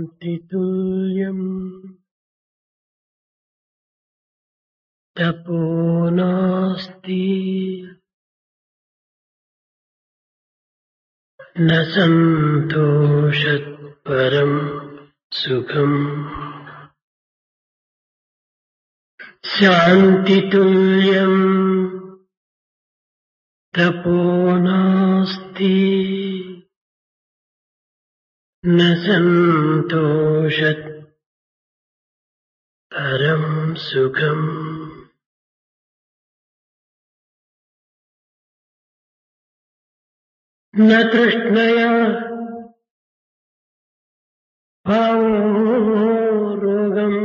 శాంతితుల్యం తపో నాస్తి న సంతోషత్ పరం సుఖం. శాంతితుల్యం తపో నాస్తి న సంతోషత్ పరం సుఖం. న తృష్ణయా భావో రోగం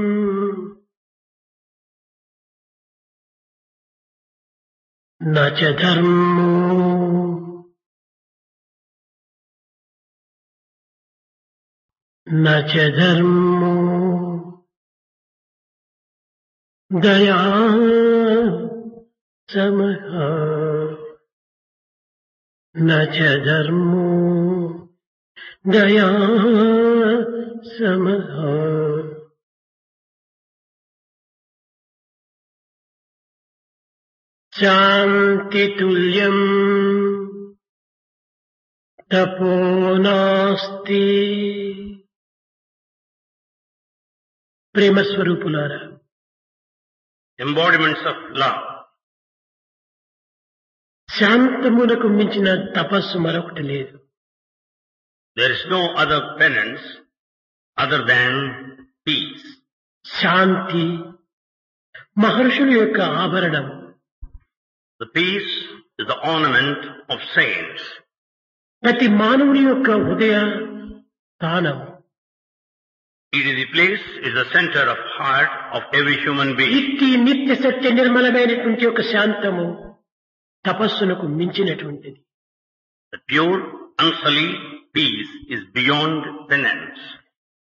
న చ ధర్మో న చ ధర్మో దయా సమః న చ ధర్మో దయా సమః. శాంతితుల్యం తపో నాస్తి. ప్రేమస్వరూపులారా, embodiments of love. శాంతమునకు మించిన తపస్సు మరొకటి లేదు. There is no other penance other than peace. శాంతి మహర్షుల యొక్క ఆభరణం. The peace is the ornament of saints. ప్రతి మానవుని యొక్క హృదయ స్థానం. It is the place, is the center of heart of every human being. ఇట్టి నిత్య సత్య నిర్మలమైనటువంటి యొక్క శాంతము తపస్సునకు మించినటువంటిది. The pure, unsullied peace is beyond penance.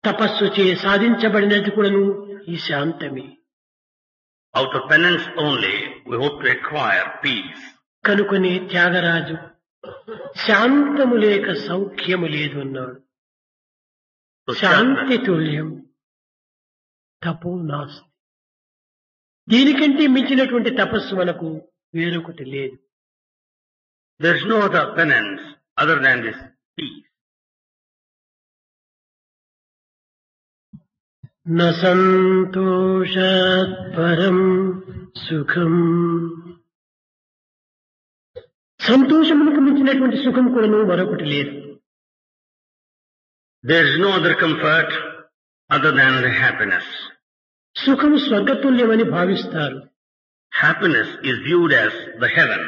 తపస్సు చే సాధించబడినది కూడాను ఈ శాంతమే. Out of penance only we hope to acquire peace. కనుకొని Tyagaraju శాంతము లేక సౌఖ్యము లేదు అన్నాడు. So శాంతి తుల్యం తపో నాస్తి. దీనికంటే మించినటువంటి తపస్సు మనకు వేరొకటి లేదు. there is no other penance other than this peace. న సంతోషాత్ పరం సుఖం. సంతోషమునకు మించినటువంటి సుఖం కూడాను మరొకటి లేదు. There is no other comfort other than the happiness. సుఖము స్వర్గతుల్యమని భావిస్తారు. Happiness is viewed as the heaven.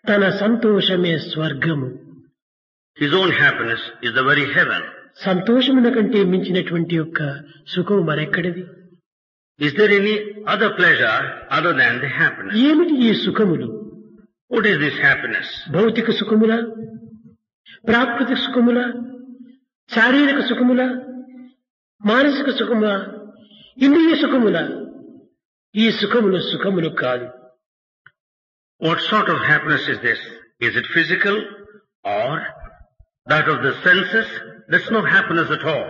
తన సంతోషమే స్వర్గము. His own happiness is the very heaven. సంతోషమున కంటే మించినటువంటి యొక్క సుఖము మరెక్కడిది? Is there any other pleasure other than the happiness? ఏమిటి ఈ సుఖములు? What is this happiness? భౌతిక సుఖములా, ప్రాకృతిక సుఖములా, శారీరక సుఖములా, మానసిక సుఖములా, ఇంద్రియ సుఖములా? ఈ సుఖములు సుఖములు కాదు. What sort of happiness is this? Is it physical or that of the senses? That's no happiness at all.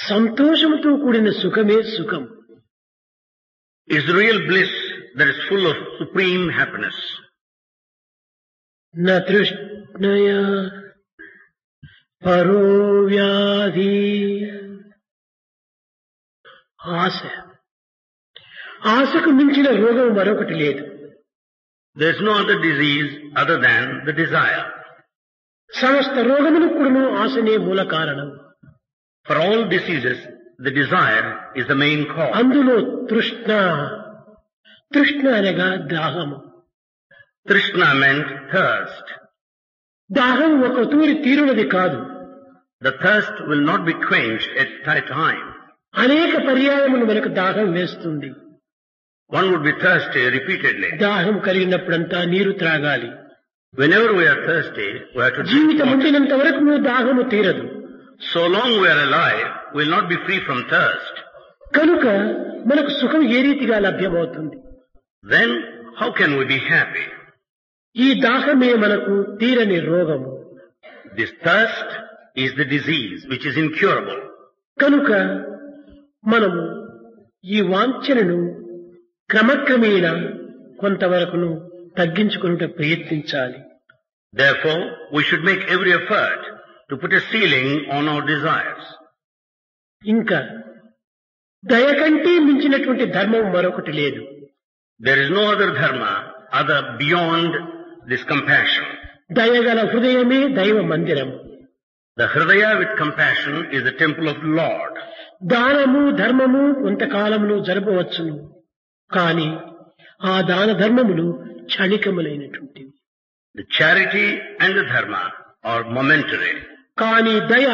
సంతోషముతో కూడిన సుఖమే సుఖం. It's the real bliss that is full of supreme happiness. న తృష్ణయా పరో వ్యాధి. ఆశ, ఆశకు మించిన రోగం మరొకటి లేదు. There's no other disease other than the desire. సమస్త రోగములకు కూడాను ఆశనే మూల కారణం. For all diseases, the desire is the main cause. అందులో తృష్ణ, తృష్ణ అనగా దాహము. Trishna meant thirst. దాహం ఒక తూరి తీరునది కాదు. The thirst will not be quenched at a time. అనేక పర్యాయములు మనకు దాహం వేస్తుంది. One would be thirsty repeatedly. దాహం కలిగినప్పుడంతా నీరు త్రాగాలి. Whenever we are thirsty, we have to drink జీవితం water. ఉండినంత వరకు దాహము తీరదు. So long we are alive, we will not be free from thirst. కనుక మనకు సుఖం ఏ రీతిగా లభ్యమవుతుంది? Then how can we be happy? ఈ దాహమే మనకు తీరని రోగము. This thirst is the disease which is incurable. కనుక మనము ఈ వాంఛనను క్రమక్రమేణా కొంతవరకును తగ్గించుకునే ప్రయత్నించాలి. Therefore, we should make every effort to put a ceiling on our desires. ఇంకా దయ కంటే మించినటువంటి ధర్మం మరొకటి లేదు. There is no other dharma other beyond this compassion. దయగల హృదయమే దైవ మందిరము. The hridaya with compassion is the temple of the Lord. దానము ధర్మము కొంతకాలమును జరపవచ్చును, కానీ ఆ దాన ధర్మములు క్షణికములైనటువంటివి. The charity and the dharma are momentary. కానీ దయ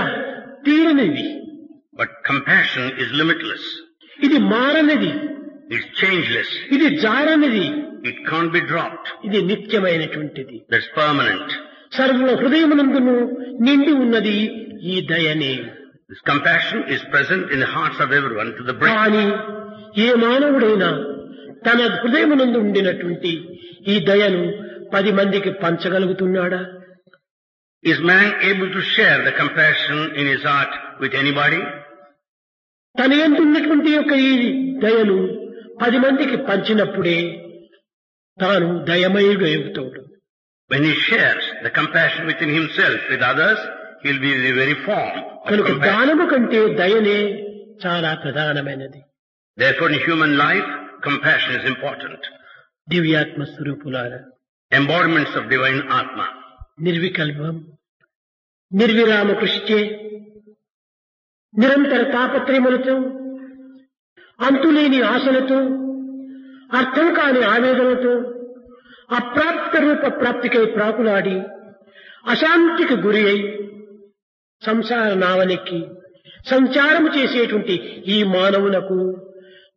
తీరనిది. But compassion is limitless. ఇది మారనిది. It's changeless. ఇది జారనిది. It can't be dropped. ఇది నిత్యమైనటువంటిది. That's permanent. సర్వ హృదయమునందును నిండి ఉన్నది ఈ దయనే. This compassion is present in the hearts of everyone to the brim. కానీ ఏ మానవుడైనా తన హృదయమునందు ఉండినటువంటి ఈ దయను 10 మందికి పంచగలుగుతున్నాడా? Is man able to share the compassion in his heart with anybody? తన యందు ఉన్నటువంటి యొక్క ఈ దయను 10 మందికి పంచినప్పుడే తాను దయమయుడు అవుతాడు. When he shares the compassion within himself with others, he will be the very form of కనుక compassion. దానము కంటే దయనే చాలా ప్రధానమైనది. Therefore, in human life, compassion is important. దివ్యాత్మ స్వరూపులారా, Embodiments of divine Atma. నిర్వికల్పం, నిర్విరామ కృషిచే, నిరంతర తాపత్రయములతో, అంతులేని ఆశలతో, అర్థం కాని ఆవేదనతో, అప్రాప్త రూప ప్రాప్తికై ప్రాకులాడి అశాంతికి గురి అయి సంసార నావనెక్కి సంచారము చేసేటువంటి ఈ మానవులకు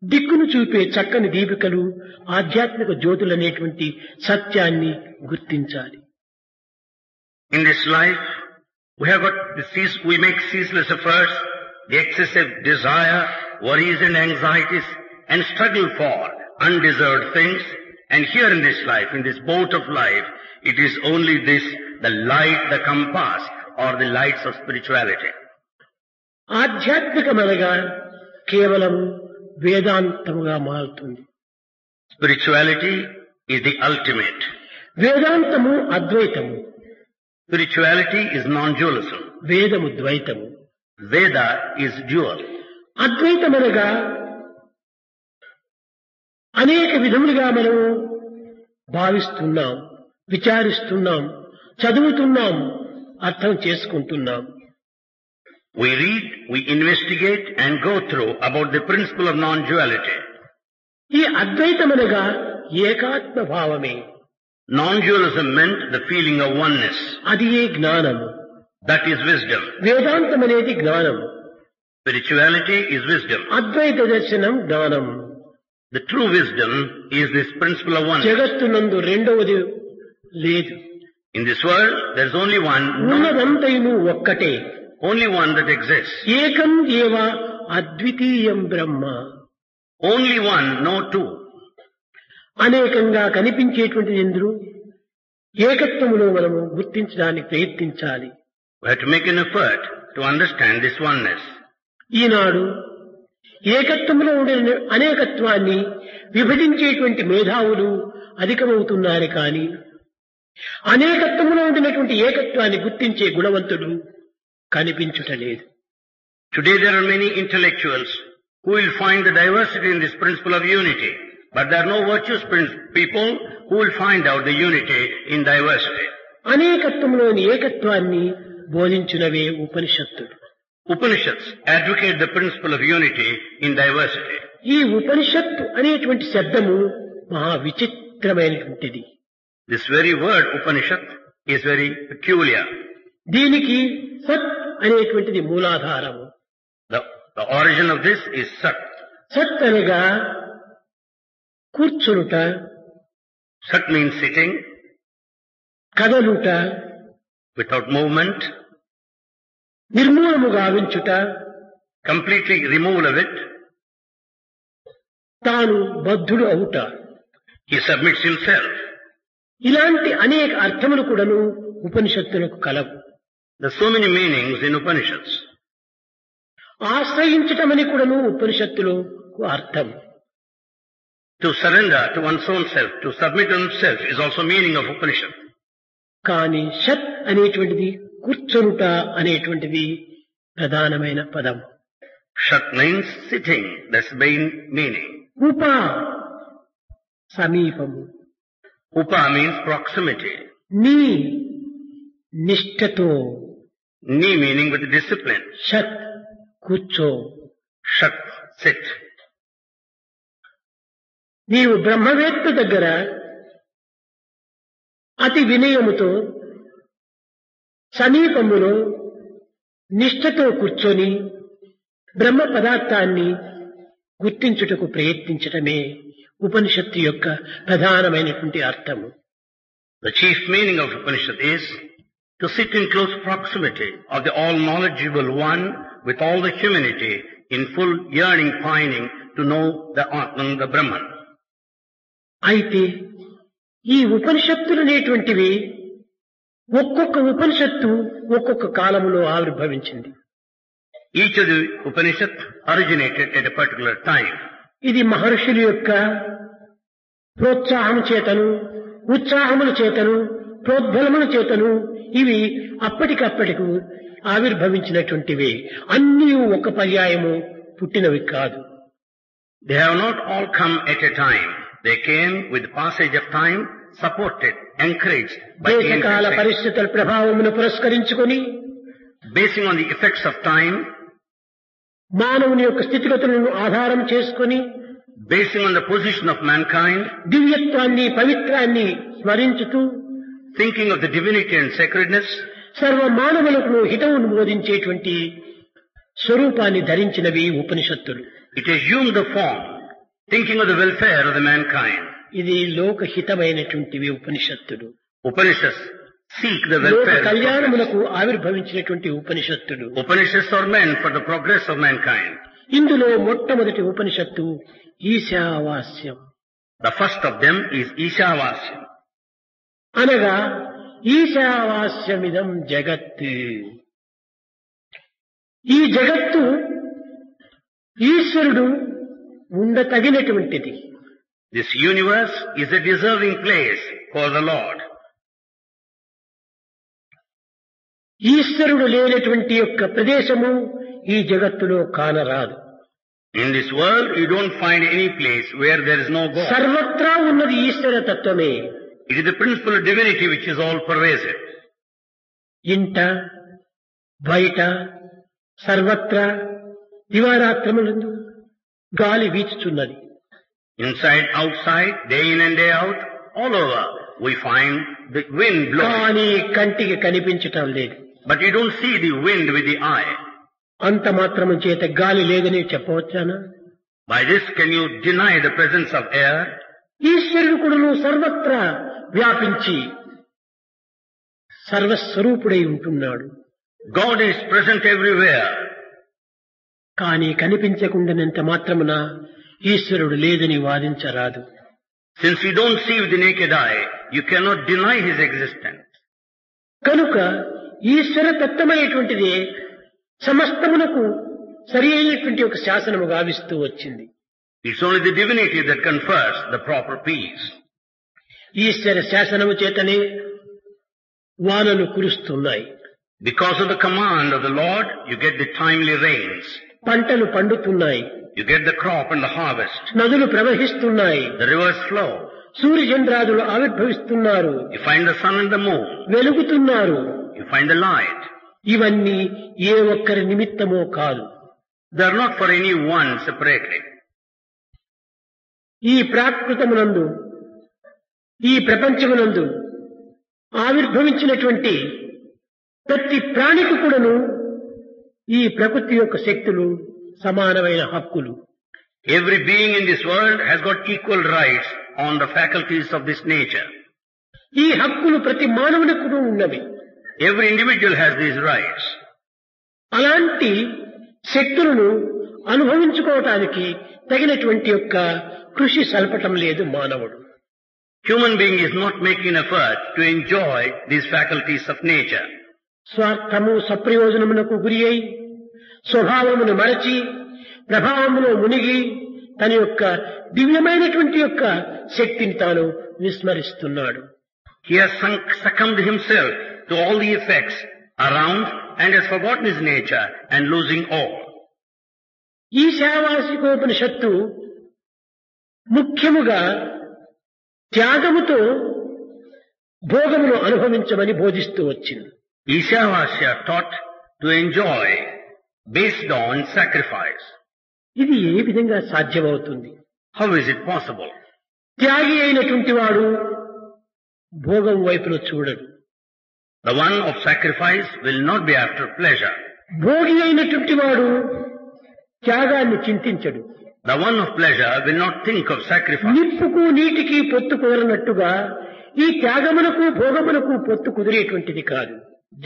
దిక్కును చూపే చక్కని దీపికలు ఆధ్యాత్మిక జ్యోతులనేటువంటి సత్యాన్ని గుర్తించాలి. In this life, we make ceaseless efforts, the excessive desire, worries and anxieties, and struggle for undeserved things. And here in this life, in this boat of life, it is only this, the light, the compass, or the lights of spirituality. ఆధ్యాత్మికమనగా కేవలం వేదాంతముగా మారుతుంది. Spirituality is the ultimate. వేదాంతము అద్వైతము, Spirituality is non-dualism. వేదము ద్వైతము. Veda is dual. అద్వైతమనగా అనేక విధములుగా మనము భావిస్తున్నాం, విచారిస్తున్నాం, చదువుతున్నాం, అర్థం చేసుకుంటున్నాం. We read, we investigate and go through about the principle of non-duality. ఈ అద్వైతమనగా ఏకాత్మ భావమే. Non-dualism meant the feeling of oneness. అది ఏ జ్ఞానము. That is wisdom. వేదాంతం అనేది జ్ఞానం. Spirituality is wisdom. అద్వైత దర్శనం జ్ఞానం. The true wisdom is this principle of oneness. జగత్తునందు రెండవది లేదు. In this world, there is only one, ఉన్నదంతయును ఒక్కటే. only one that exists. ఏకం ఏవ అద్వితీయం బ్రహ్మ. Only one, no two. అనేకంగా కనిపించేటువంటి ఇంద్రు ఏకత్వములో మనము గుర్తించడానికి ప్రయత్నించాలి. We have to make an effort to understand this oneness. ఈనాడు ఏకత్వంలో ఉండే అనేకత్వాన్ని విభజించేటువంటి మేధావులు అధికమవుతున్నారు, కానీ అనేకత్వంలో ఉండినటువంటి ఏకత్వాన్ని గుర్తించే గుణవంతుడు కనిపించుటలేదు. Today there are many intellectuals who will find the diversity in this principle of unity, but there are no virtuous people who will find out the unity in diversity. అనేకత్వంలోని ఏకత్వాన్ని బోధించునవే ఉపనిషత్తులు. Upanishads advocate the principle of unity in diversity. ఈ ఉపనిషత్తు అనేటువంటి శబ్దము మహా విచిత్రమైనటువంటిది. This very word Upanishad is very peculiar. దీనికి సత్ అనేటువంటిది మూలాధారము. The origin of this is Sat. సత్ అనగా కూర్చునుట, Sat means sitting కదలుట, without movement, నిర్మూలము గావించుట, completely removal of it. తాను బద్ధుడు అవుట. He submits himself. ఇలాంటి అనేక అర్థములు కూడాను ఉపనిషత్తులకు కలవు. There are so many meanings in Upanishads. ఆశ్రయించటమని కూడాను ఉపనిషత్తులో అర్థం. To surrender to one's own self, to submit oneself is also meaning of Upanishad. కానీ షత్ అనేటువంటిది కూర్చొనుట అనేటువంటిది ప్రధానమైన పదం. Shat means sitting. That's the main meaning. ఉప సమీపము. Upa means proximity. నీ నిష్ఠతో. Ni meaning with discipline. Sheath కూర్చో. Shat, sit. నీవు బ్రహ్మవేత్త దగ్గర అతి వినయముతో సమీపములో నిష్ఠతో కూర్చొని బ్రహ్మ పదార్థాన్ని గుర్తించుటకు ప్రయత్నించటమే ఉపనిషత్తు యొక్క ప్రధానమైనటువంటి అర్థము. The chief meaning of Upanishad is to sit in close proximity of the all-knowledgeable one with all the humanity in full yearning, pining to know the Atman, the Brahman. అయితే ఈ ఉపనిషత్తులు అనేటువంటివి ఒక్కొక్క ఉపనిషత్తు ఒక్కొక్క కాలములో ఆవిర్భవించింది. Each of the Upanishad originated at a particular time. ఇది మహర్షుల యొక్క ప్రోత్సాహం చేతను, ఉత్సాహముల చేతను, ప్రోద్బలముల చేతను ఇవి అప్పటికప్పటికు ఆవిర్భవించినటువంటివి. అన్నీ ఒక పర్యాయము పుట్టినవి కాదు. They have not all come at a time. They came with the passage of time, supported, encouraged by the దేశకాల పరిస్థితుల ప్రభావమును పురస్కరించుకొని, basing on the effects of time, మానవుని యొక్క స్థితిగతులను ఆధారం చేసుకొని, basing on the position of mankind, దివ్యత్వాన్ని పవిత్రాన్ని స్మరించుతూ, thinking of the divinity and sacredness, సర్వ మానవులకు హితవును బోధించేటువంటి స్వరూపాన్ని ధరించినవి ఉపనిషత్తులు. it assumed the form, thinking of the welfare of the mankind. ఇది లోకహితమైనటువంటివి ఉపనిషత్తులు. Upanishads seek the లోక welfare. కళ్యాణములకు ఆవిర్భవించినటువంటి ఉపనిషత్తులు. Upanishads are meant for the progress of mankind. ఇందులో మొట్టమొదటి ఉపనిషత్తు ఈశావాస్యం. The first of them is Ishavasya. అనగా ఈశావాస్యమిదం జగత్. ఈ జగత్తు ఈశ్వరుడు ఉండతగినటువంటిది. This universe is a deserving place for the Lord. ఈశ్వరుడు లేనటువంటి యొక్క ప్రదేశము ఈ జగత్తులో కానరాదు. In this world, you don't find any place where there is no God. సర్వత్రా ఉన్నది ఈశ్వర తత్వమే. It is the principle of divinity which is all pervasive. ఇంట, బయట, సర్వత్రా దివారాత్రములందు గాలి వీచుచున్నది. Inside, outside, day in and day out, all over, we find the wind blowing. కానీ కంటికి కనిపించటం లేదు. But you don't see the wind with the eye. అంత మాత్రము చేత గాలి లేదని చెప్పవచ్చానా? By this, can you deny the presence of air? ఈశ్వరుడు కూడాను సర్వత్రా వ్యాపించి సర్వస్వరూపుడై ఉంటున్నాడు. God is present everywhere. కానీ కనిపించకుండానంత మాత్రమున ఈశ్వరుడు లేదని వాదించరాదు. Since you don't see with the naked eye, you cannot deny his existence. కనుక ఈశ్వర తత్వమైనటువంటిది సమస్తమునకు సరి అయినటువంటి ఒక శాసనము గావిస్తూ వచ్చింది. It's only the divinity that confers the proper peace. ఈశ్వర శాసనము చేతనే వానలు కురుస్తున్నాయి. Because of the command of the Lord, you get the timely rains. పంటలు పండుతున్నాయి. You get the crop and the harvest. నదులు ప్రవహిస్తున్నాయి. The rivers flow. సూర్యచంద్రాదులు ఆవిర్భవిస్తున్నారు. You find the sun and the moon. వెలుగుతున్నారు. You find the light. ఇవన్నీ ఏ ఒక్కరి నిమిత్తమో కాదు. They are not for any one separately. ఈ ప్రాకృతమునందు, ఈ ప్రపంచమునందు ఆవిర్భవించినటువంటి ప్రతి ప్రాణికి కూడాను ఈ ప్రకృతి యొక్క శక్తులు సమానమైన హక్కులు. Every being in this world has got equal rights on the faculties of this nature. ఈ హక్కులు ప్రతి మానవునికి కూడా ఉన్నవి. Every individual has these rights. అలాంటి శక్తులను అనుభవించుకోవటానికి తగినటువంటి యొక్క కృషి సల్పటం లేదు మానవుడు. Human being is not making effort to enjoy these faculties of nature. స్వార్థము సప్రయోజనమునకు గురి అయి స్వభావమును మరచి ప్రభావములో మునిగి తన యొక్క దివ్యమైనటువంటి యొక్క శక్తిని తాను విస్మరిస్తున్నాడు. He has succumbed himself to all the effects around and has forgotten his nature and losing all. ఈశావాసికోపనిషత్తు ముఖ్యముగా త్యాగముతో భోగమును అనుభవించమని బోధిస్తూ వచ్చింది. Ishavasya taught to enjoy based on sacrifice. ఇది ఏ విధంగా సాధ్యమవుతుంది? How is it possible? త్యాగి అయినటువంటి వాడు భోగం వైపున చూడడు. The one of sacrifice will not be after pleasure. Bhogi అయినటువంటి వాడు త్యాగాన్ని చింతించడు. The one of pleasure will not think of sacrifice. నిప్పుకు నీటికి పొత్తు కుదరనట్టుగా ఈ త్యాగమునకు భోగమునకు పొత్తు కుదిరేటువంటిది కాదు.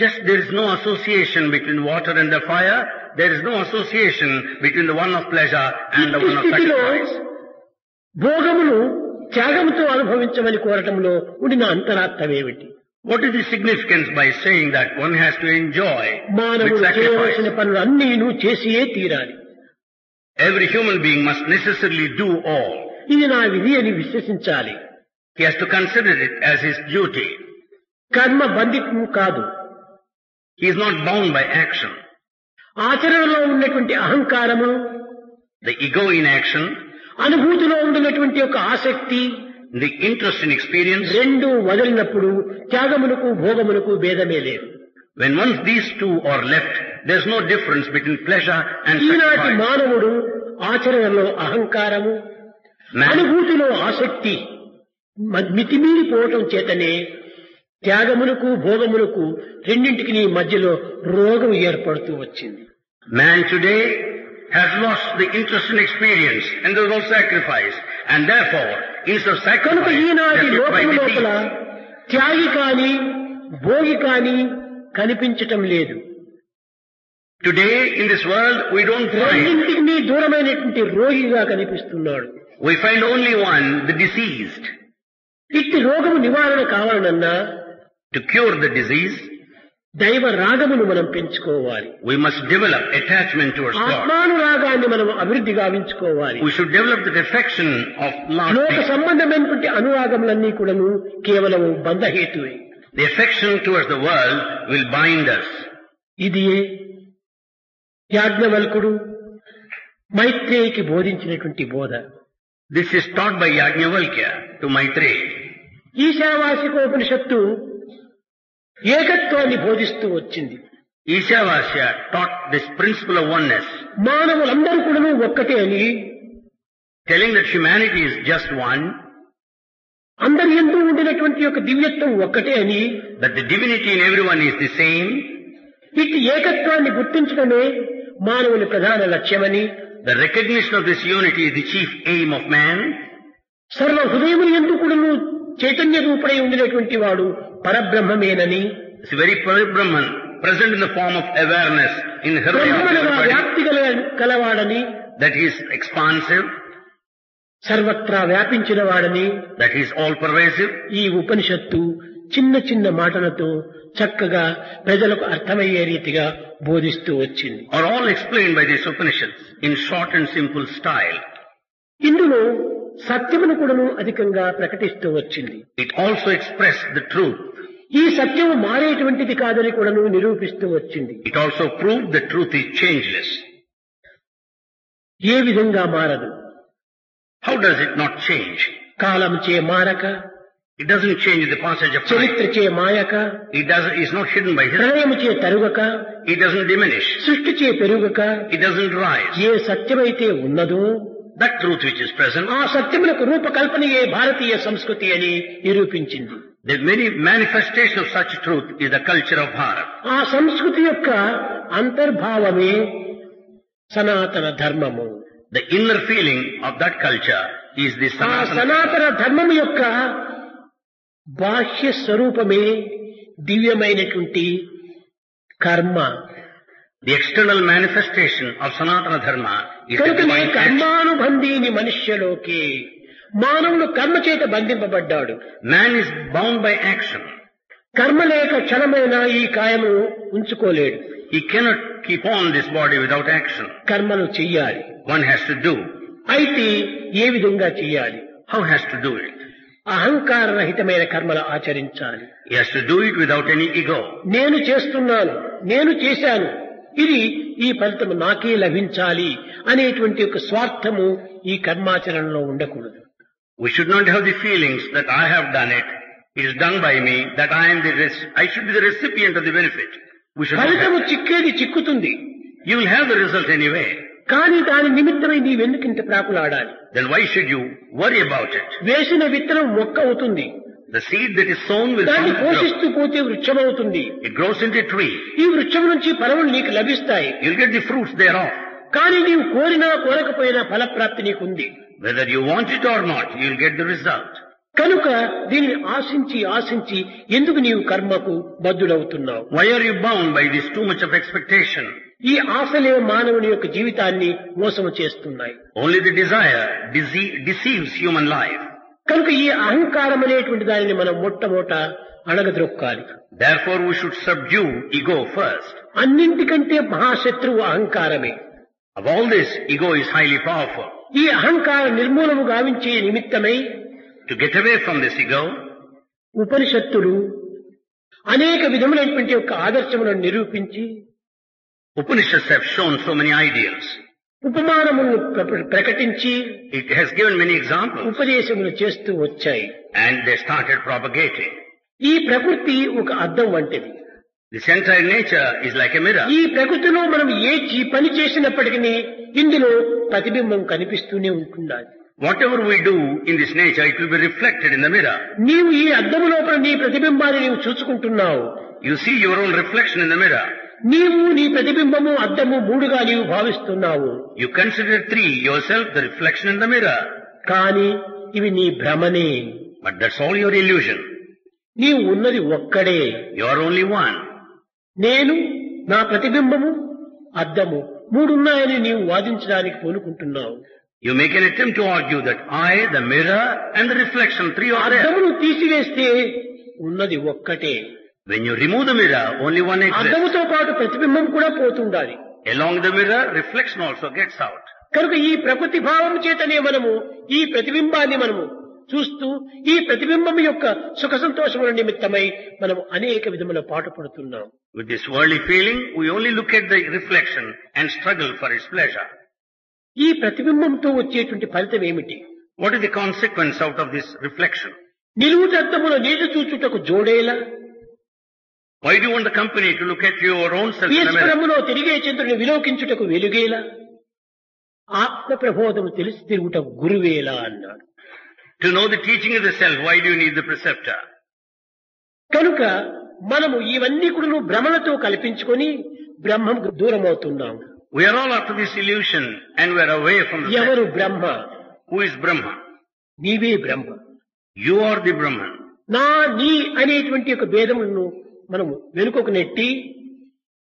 Just there is no association between water and the fire. There is no association between the one of pleasure and the one of sacrifice. భోగమును త్యాగముతో అనుభవించమని కోరటంలో ఉండిన అంతరార్థమేమిటి? What is the significance by saying that one has to enjoy with మానవుడు చేయవలసిన sacrifice? పనులు అన్నీను చేసియే తీరాలి. Every human being must necessarily do all. ఇది నా విధి అని విశ్వసించాలి. He has to consider it as his duty. కర్మ బంధితం కాదు. He is not bound by action. ఆచరణలో ఉన్నటువంటి అహంకారము, The ego in action, అనుభూతిలో ఉండినటువంటి యొక్క ఆసక్తి the interest in experience, రెండు వదిలినప్పుడు త్యాగమునకు భోగమునకు భేదమే లేదు. when once these two are left, there is no difference between pleasure and ఈనాటి sacrifice. మానవుడు ఆచరణలో అహంకారము, Man, అనుభూతిలో ఆసక్తి మితిమీరిపోవటం చేతనే త్యాగమునకు భోగమునకు రెండింటికి మధ్యలో రోగం ఏర్పడుతూ వచ్చింది. man today has lost the interest in experience and there is no sacrifice, and therefore instead of కనుక sacrifice, ఈనాటి they లోకము by లోపల disease. త్యాగి కాని భోగి కాని కనిపించటం లేదు. Today in this world we don't find, రెండింటికి దూరమైనటువంటి రోగిగా కనిపిస్తున్నాడు. we find only one, the diseased. ఇట్టి రోగము నివారణ కావాలన్నా To cure the disease, దైవ రాగమును మనం పెంచుకోవాలి. we must develop attachment towards God. ఆత్మానురాగాన్ని మనం అభివృద్ధి గావించుకోవాలి. We should develop the affection of లోక Lord. సంబంధమైనటువంటి అనురాగములన్నీ కూడాను కేవలం బంధహేతువే. The affection towards the world will bind us. ఇది యాజ్ఞవల్కుడు మైత్రేయికి బోధించినటువంటి బోధ. This is taught by Yajnavalkya to Maitreya. ఈశావాసికోపనిషత్తు ఏకత్వాన్ని బోధిస్తూ వచ్చింది. Ishavasya taught this principle of oneness, మానవులందరూ కూడాను ఒక్కటే అని, telling that humanity is just one, అందరి యందు ఉండినటువంటి యొక్క దివ్యత్వం ఒక్కటే అని, that the divinity in everyone is the same. ఇట్టి ఏకత్వాన్ని గుర్తించడమే మానవుని ప్రధాన లక్ష్యమని, The recognition of this unity is the chief aim of man. సర్వ హృదయముని యందు కూడాను చైతన్య రూపుడై ఉండినటువంటి వాడు పరబ్రహ్మమేనని, It's a very Brahman present in the form of awareness in the Hridaya of బ్రహ్మమునగా everybody, వ్యాప్తి కలవాడని, that he is expansive, సర్వత్రా వ్యాపించిన వాడని that he is all pervasive. ఈ ఉపనిషత్తు చిన్న చిన్న మాటలతో చక్కగా ప్రజలకు అర్థమయ్యే రీతిగా బోధిస్తూ వచ్చింది. Are all explained by these Upanishads in short and simple style. ఇందులో సత్యమును కూడాను అధికంగా ప్రకటిస్తూ వచ్చింది. It also expressed the truth. ఈ సత్యము మారేటువంటిది కాదని కూడాను నిరూపిస్తూ వచ్చింది. It also proved the truth is changeless. ఏ విధంగా మారదు? How does it not change? కాలముచే మారక, It doesn't change in the passage of time. చరిత్రచే మాయక, It's not hidden by history. ప్రళయముచే తరుగక, It doesn't diminish. సృష్టిచే పెరుగక, It doesn't rise. ఏ సత్యమైతే ఉన్నదో That truth which is present, ఆ సత్యములకు రూపకల్పనయే భారతీయ సంస్కృతి అని నిరూపించింది. the very manifestation of such truth is the culture of Bharat. ఆ సంస్కృతి యొక్క అంతర్భావమే సనాతన ధర్మము. The inner feeling of that culture is the ఆ Sanatana. సనాతన ధర్మము యొక్క బాహ్య స్వరూపమే దివ్యమైనటువంటి కర్మ. The external manifestation of Sanatana Dharma is the కనుకనే divine action. కర్మానుబంధీని మనుష్యలోకి, మానవుడు కర్మ చేత బంధింపబడ్డాడు. Man is bound by action. కర్మ లేక క్షణమైన ఈ కాయము ఉంచుకోలేడు. He cannot keep on this body without action. కర్మను చెయ్యాలి. One has to do. అయితే ఏ విధంగా చెయ్యాలి? How has to do it? అహంకార రహితమైన కర్మలు ఆచరించాలి. He has to do it without any ego. నేను చేస్తున్నాను, నేను చేశాను, ఇది ఈ ఫలితం నాకే లభించాలి అనేటువంటి ఒక స్వార్థము ఈ కర్మాచరణలో ఉండకూడదు. We should not have the feelings that I have done it, it is done by me, that I should be the recipient of the benefit. We should not ఫలితము have. చిక్కేది చిక్కుతుంది. You will have the result anyway. కానీ దాని నిమిత్తమై నీవెందుకింత ప్రాకులాడాలి? Then why should you worry about it? వేసిన విత్తనం మొక్క అవుతుంది. The seed that is sown will దాన్ని come to grow. పోషిస్తూ పోతే వృక్షమవుతుంది. It grows into a tree. ఈ వృక్షం నుంచి ఫలములు నీకు లభిస్తాయి. You'll get the fruits thereof. కానీ నీవు కోరినా కోరకపోయినా ఫలప్రాప్తి నీకుంది. Whether you want it or not, you'll get the result. కనుక దీనిని ఆశించి ఆశించి ఎందుకు నీవు కర్మకు బద్ధుడవుతున్నావు? Why are you bound by this too much of expectation? ఈ ఆశలే మానవుని యొక్క జీవితాన్ని మోసము చేస్తున్నాయి. Only the desire deceives human life. కనుక ఈ అహంకారం అనేటువంటి దానిని మనం మొట్టమొదట అణగద్రొక్కాలి. Therefore we should subdue ego first. అన్నింటికంటే మహాశత్రువు అహంకారమే. Of all this, ego is highly powerful. ఈ అహంకార నిర్మూలము గావించే నిమిత్తమై To get away from this ego, ఉపనిషత్తులు అనేక విధములైనటువంటి యొక్క ఆదర్శములను నిరూపించి Upanishads have shown so many ideals. ఉపమానములను ప్రకటించి It has given many examples, ఉపదేశములు చేస్తూ వచ్చాయి. and they started propagating. ఈ ప్రకృతి ఒక అద్దం వంటిది. This entire nature is like a mirror. ఈ ప్రకృతిలో మనం ఏ పని చేసినప్పటికీ ఇందులో ప్రతిబింబం కనిపిస్తూనే ఉంటుండాలి. Whatever we do in this nature, it will be reflected in the mirror. నీవు ఈ అద్దము లోపల నీ ప్రతిబింబాన్ని నీవు చూసుకుంటున్నావు. You see your own reflection in the mirror. నీవు నీ ప్రతిబింబము అద్దము మూడుగా నీవు భావిస్తున్నావు. You consider three, yourself, the reflection in the mirror. కానీ ఇవి నీ భ్రమనే. But that's all your illusion. నీవు ఉన్నది ఒక్కడే. You are only one. నేను, నా ప్రతిబింబము, అద్దము మూడున్నాయని నీవు వాదించడానికి పూనుకుంటున్నావు. You make an attempt to argue that I, the mirror, and the reflection, three are there. అద్దమును తీసివేస్తే ఉన్నది ఒక్కటే. When you remove the mirror, only one exists. అద్దముతో పాటు ప్రతిబింబం కూడా పోతుండాలి. Along the mirror, reflection also gets out. కనుక ఈ ప్రకృతి భావం చేతనే మనము ఈ ప్రతిబింబాన్ని మనము చూస్తూ ఈ ప్రతిబింబం యొక్క సుఖ సంతోషముల నిమిత్తమై మనం అనేక విధముల పాటుపడుతున్నాం. With this worldly feeling, we only look at the reflection and struggle for its pleasure. ఈ ప్రతిబింబంతో వచ్చేటువంటి ఫలితం ఏమిటి? What is the consequence out of this reflection? నిలువుటద్దముల నీటి చూచుటకు జోడేలా, Why do you want the company to look at your own self in the mirror? ఈశ్వరములో తిరిగే చంద్రుని విలోకించుటకు వెలుగేలా, ఆత్మ ప్రబోధము తెలిసి తిరుగుటకు గురువేలా అన్నాడు. To know the teaching of the self, why do you need the preceptor? కనుక మనము ఇవన్నీ కూడా భ్రమలతో కల్పించుకొని బ్రహ్మంకు దూరమవుతున్నాము. We are all after this illusion and we are away from the ఎవరు self. Brahma? Who is Brahma? నీవే బ్రహ్మ. You are the Brahman. నా నీ అనేటువంటి యొక్క భేదములను మనము వెనుకకు నెట్టి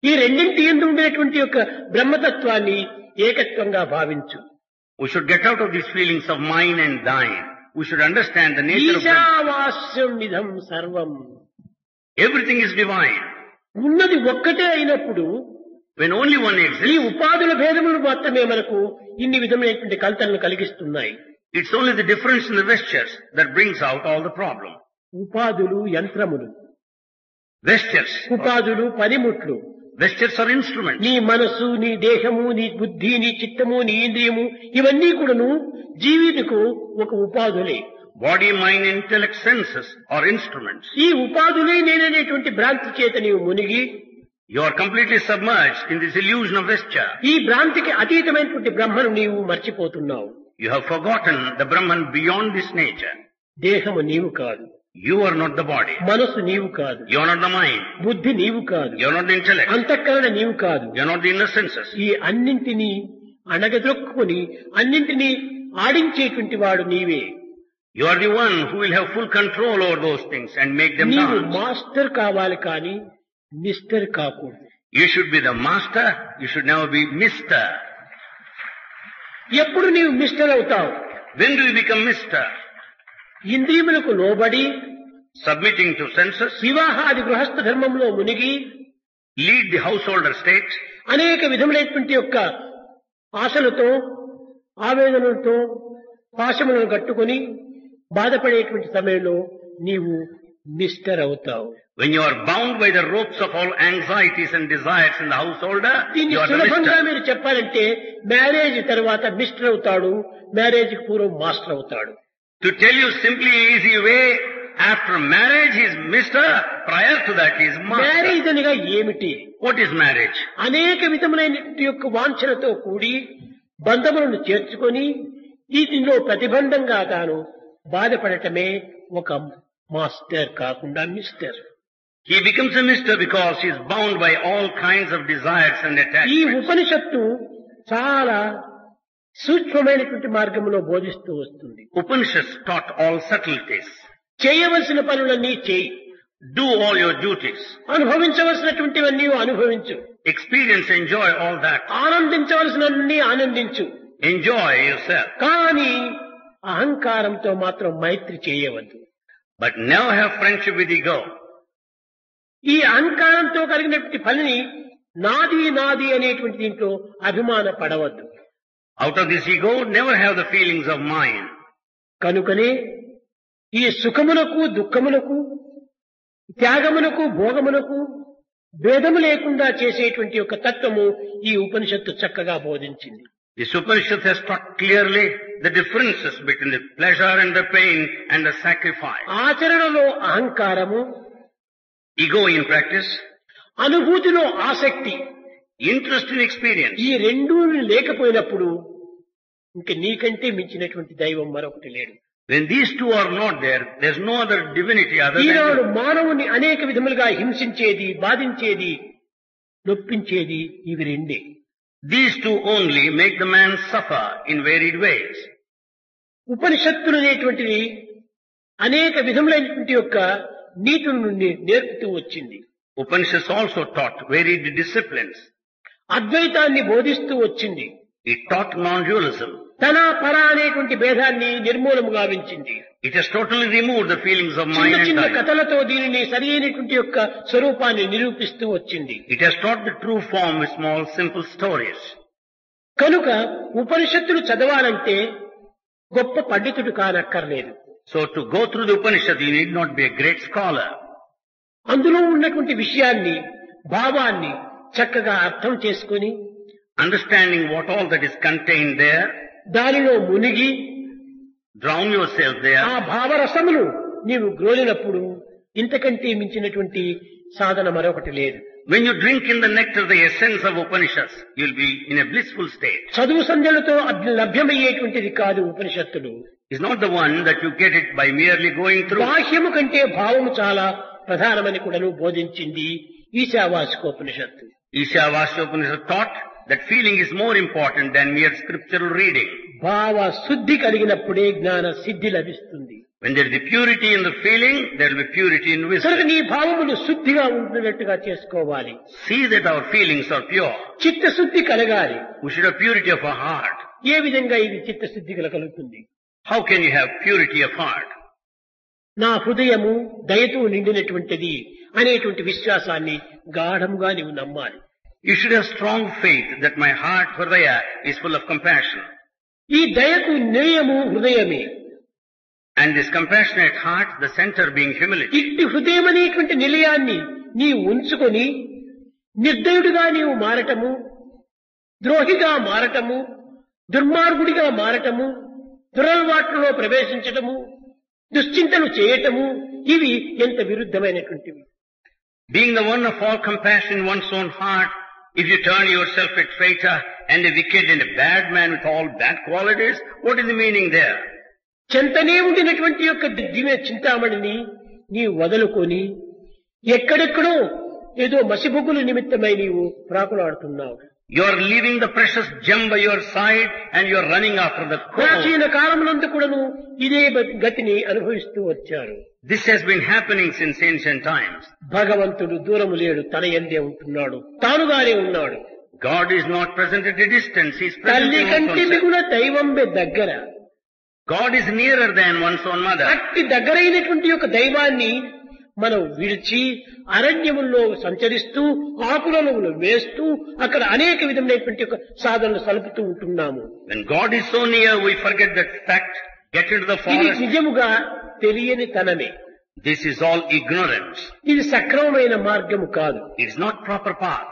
ఈ రెండింటి యందు ఉండేటువంటి యొక్క బ్రహ్మతత్వాన్ని ఏకత్వంగా భావించు. We should get out of these feelings of mine and thine. We should understand the nature of Brahman. ఈశావాస్యమిదం సర్వం. Everything is divine. ఉన్నది ఒక్కటే అయినప్పుడు When only one ఈ exists, ఉపాధుల భేదములు మాత్రమే మనకు ఇన్ని విధమైనటువంటి కల్తనలు కలిగిస్తున్నాయి. it's only the difference in the vestures that brings out all the problem. ఉపాధులు యంత్రములు, Vestures. ఉపాధులు పనిముట్లు. Vestures are instruments. నీ మనసు, నీ దేహము, నీ బుద్ధి, నీ చిత్తము, నీ ఇంద్రియము ఇవన్నీ కూడాను జీవితకు ఒక ఉపాధులే. Body, mind, intellect, senses are instruments. ఈ ఉపాధులే నేననేటువంటి భ్రాంతి చేత నీవు మునిగి You are completely submerged in this illusion of vesture. ఈ భ్రాంతికి అతీతమైనటువంటి బ్రహ్మను నీవు మర్చిపోతున్నావు. You have forgotten the Brahman beyond this nature. దేహము నీవు కాదు, You are not the body. మనసు నీవు కాదు, You are not the mind. బుద్ధి నీవు కాదు, You are not the intellect. అంతఃకరణ నీవు కాదు. You are not the inner senses. ఈ అన్నింటినీ అణగద్రొక్కుని అన్నింటినీ ఆడించేటువంటి వాడు నీవే. You are the one who will have full control over those things and make them నీవు dance. మాస్టర్ కావాలి కానీ మిస్టర్ కాకూడదు. You should be the master. You should never be mister. ఎప్పుడు నీవు మిస్టర్ అవుతావు? When do you become mister? ఇంద్రియములకు లోబడి submitting to census, వివాహాది గృహస్థ ధర్మంలో మునిగి lead the householder state, అనేక విధములైనటువంటి యొక్క ఆశలతో ఆవేదనలతో పాశములను కట్టుకొని బాధపడేటువంటి సమయంలో నీవు మిస్టర్ అవుతావు. when you are bound by the ropes of all anxieties and desires in the householder, దీన్ని you are the సులభంగా mister. మీరు చెప్పాలంటే మ్యారేజ్ తర్వాత మిస్టర్ అవుతాడు, మ్యారేజ్ పూర్వం మాస్టర్ అవుతాడు. To tell you simply easy way, after marriage he is mister, prior to that he is master. Marriage అనగా ఏమిటి? What is marriage? అనేక విధములైనటువంటి యొక్క వాంఛనతో కూడి బంధములను చేర్చుకొని దీనిలో ప్రతిబంధంగా తాను బాధపడటమే ఒక మాస్టర్ కాకుండా mister. He becomes a mister because he is bound by all kinds of desires and ఈ attachments. ఉపనిషత్తు చాలా సూక్ష్మమైనటువంటి మార్గంలో బోధిస్తూ వస్తుంది. Upanishads taught all subtleties. చేయవలసిన పనులన్నీ చేయి, Do all your duties. అనుభవించవలసినటువంటివన్నీ అనుభవించు, Experience, enjoy all that. ఆనందించవలసినవన్నీ ఆనందించు. Enjoy yourself. కానీ అహంకారంతో మాత్రం మైత్రి చేయవద్దు. But never have friendship with ego. ఈ అహంకారంతో కలిగినటువంటి పనిని నాది నాది అనేటువంటి దీంట్లో అభిమాన పడవద్దు. Out of this ego, never have the feelings of mine. కనుకనే ఈ సుఖమునకు దుఃఖమునకు త్యాగమునకు భోగమునకు భేదము లేకుండా చేసేటువంటి ఒక తత్వము ఈ ఉపనిషత్తు చక్కగా బోధించింది. The Upanishad has taught clearly the differences between the pleasure and the pain and the sacrifice. ఆచరణలో అహంకారము, Ego in practice, అనుభూతిలో ఆసక్తి, interest in experience. ఈ రెండూ లేకపోయినప్పుడు ఇంక నీకంటే మించినటువంటి దైవం మరొకటి లేడు. When these two are not there, there's no other divinity other than Eenadu you. మానవుని అనేక విధములుగా హింసించేది, బాధించేది, నొప్పించేది ఇవి రెండే. These two only make the man suffer in varied ways. ఉపనిషత్తులు అనేటువంటిది అనేక విధములైనటువంటి యొక్క నీతులను నేర్పుతూ వచ్చింది. Upanishads also taught varied disciplines. అద్వైతాన్ని బోధిస్తూ వచ్చింది. It taught non-dualism. తన పర అనేటువంటి భేదాన్ని నిర్మూలము గావించింది. It has totally removed the feelings of చిన్న mind and చిన్న time. కథలతో దీనిని సరి అయినటువంటి యొక్క స్వరూపాన్ని నిరూపిస్తూ వచ్చింది. It has taught the true form with small simple stories. కనుక ఉపనిషత్తులు చదవాలంటే గొప్ప పండితుడు కానక్కర్లేదు. So to go through the Upanishad, you need not be a great scholar. అందులో ఉన్నటువంటి విషయాన్ని, భావాన్ని చక్కగా అర్థం చేసుకొని Understanding what all that is contained there, దానిలో మునిగి drown yourself there. ఆ భావరసమును నీవు గ్రోలినప్పుడు ఇంతకంటే మించినటువంటి సాధన మరొకటి లేదు. When you drink in the nectar the essence of Upanishads, you'll be in a blissful state. చదువు సంధ్యలతో లభ్యమయ్యేటువంటిది కాదు ఉపనిషత్తులు. It's not the one that you get it by merely going through. బాహ్యము కంటే భావము చాలా ప్రధానమని కూడాను బోధించింది ఈశావాసికోపనిషత్తు. Ishavasya Upanishad taught that feeling is more important than mere scriptural reading. భావ శుద్ధి కలిగినప్పుడే జ్ఞాన సిద్ధి లభిస్తుంది. When there is the purity in the feeling, there will be purity in కనుక wisdom. నీ భావములు శుద్ధిగా ఉంటున్నట్టుగా చేసుకోవాలి. See that our feelings are pure. చిత్తశుద్ధి కలగాలి. We should have purity of our heart. ఏ విధంగా ఇది చిత్తశుద్ధి కలుగుతుంది? How can you have purity of heart? నా హృదయము దయతో నిండినటువంటిది అనేటువంటి విశ్వాసాన్ని గాఢంగా నీవు నమ్మాలి. You should have strong faith that my heart, Hridaya, is full of compassion. ఈ దయకు నిలయము హృదయమే. And this compassionate heart, the center being humility. ఇట్టి హృదయం అనేటువంటి నిలయాన్ని నీవు ఉంచుకొని నిర్దయుడిగా నీవు మారటము, ద్రోహిగా మారటము, దుర్మార్గుడిగా మారటము, దురలవాట్లలో ప్రవేశించటము, దుశ్చింతలు చేయటము ఇవి ఎంత విరుద్ధమైనటువంటివి. Being the one of all compassion in one's own heart, if you turn yourself a traitor and a wicked and a bad man with all bad qualities, what is the meaning there? చెంతనే ఉండినటువంటి యొక్క దివ్య చింతామణిని నీవు వదులుకొని ఎక్కడెక్కడో ఏదో మసిబొగ్గుల నిమిత్తమై నీవు ప్రాకులాడుతున్నావు. You are leaving the precious gem by your side and you are running after the coal. ప్రాచీన కాలమునందు కూడాను ఇదే గతిని అనుభవిస్తూ వచ్చారు. This has been happening since ancient times. భగవంతుడు దూరము లేడు, తన యందే ఉంటున్నాడు, తానుగానే ఉన్నాడు. God is not present at a distance, He is present తల్లి in కంటి one's self. మిగుల దైవం దగ్గర God is nearer than one's own mother. అట్టి దగ్గరైనటువంటి యొక్క దైవాన్ని మనం విడిచి అరణ్యముల్లో సంచరిస్తూ ఆకులను వేస్తూ అక్కడ అనేక విధమైనటువంటి యొక్క సాధనలు సలుపుతూ ఉంటున్నాము. When God is so near, we forget that fact, get into the ఇది forest. నిజముగా తెలియని తనమే. This is all ignorance. ఇది సక్రమమైన మార్గము కాదు. It is not proper path.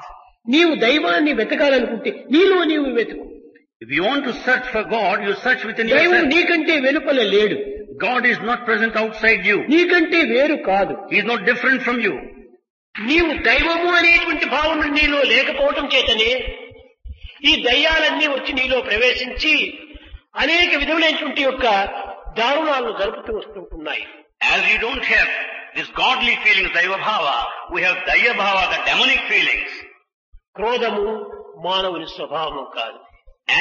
నీవు దైవాన్ని వెతకాలనుకుంటే నీలో నీవు వెతుకు. If you want to search for God, you search within దైవం yourself. నీకంటే వెలుపల లేడు. God is not present outside you. నీకంటే వేరు కాదు. He is not different from you. నీవు దైవము అనేటువంటి భావం నీలో లేకపోవటం చేతనే ఈ దయ్యాలన్నీ వచ్చి నీలో ప్రవేశించి అనేక విధములైనటువంటి యొక్క దారుణాలను జరుపుతూ వస్తుంటున్నాయి. As you don't have this godly feelings, Daiva Bhava, we have Daya Bhava, the demonic feelings. క్రోధము మానవుని స్వభావం కాదు.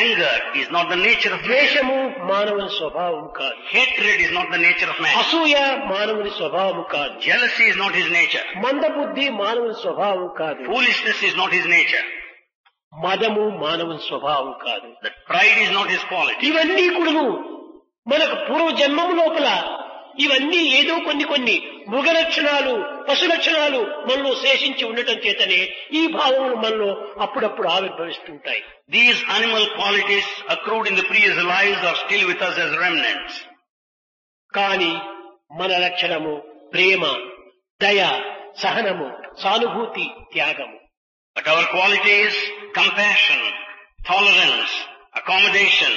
Anger is not the nature of man. ద్వేషము మానవుని స్వభావం కాదు. Hatred is not the nature of man. అసూయ మానవుని స్వభావం కాదు. Jealousy is not his nature. మందబుద్ధి మానవుని స్వభావం కాదు. Foolishness is not his nature. మదము మానవుని స్వభావం కాదు. That pride is not his quality. ఇవన్నీ కూడా మనకు పూర్వ జన్మము లోపల ఇవన్నీ ఏదో కొన్ని మృగ లక్షణాలు పశు లక్షణాలు మనలో శేషించి ఉండటం చేతనే ఈ భావములు మనలో అప్పుడప్పుడు ఆవిర్భవిస్తుంటాయి. These animal qualities accrued in the previous lives are still with us as remnants. కానీ మన లక్షణము ప్రేమ, దయ, సహనము, సానుభూతి, త్యాగము. But our qualities, compassion, tolerance, accommodation,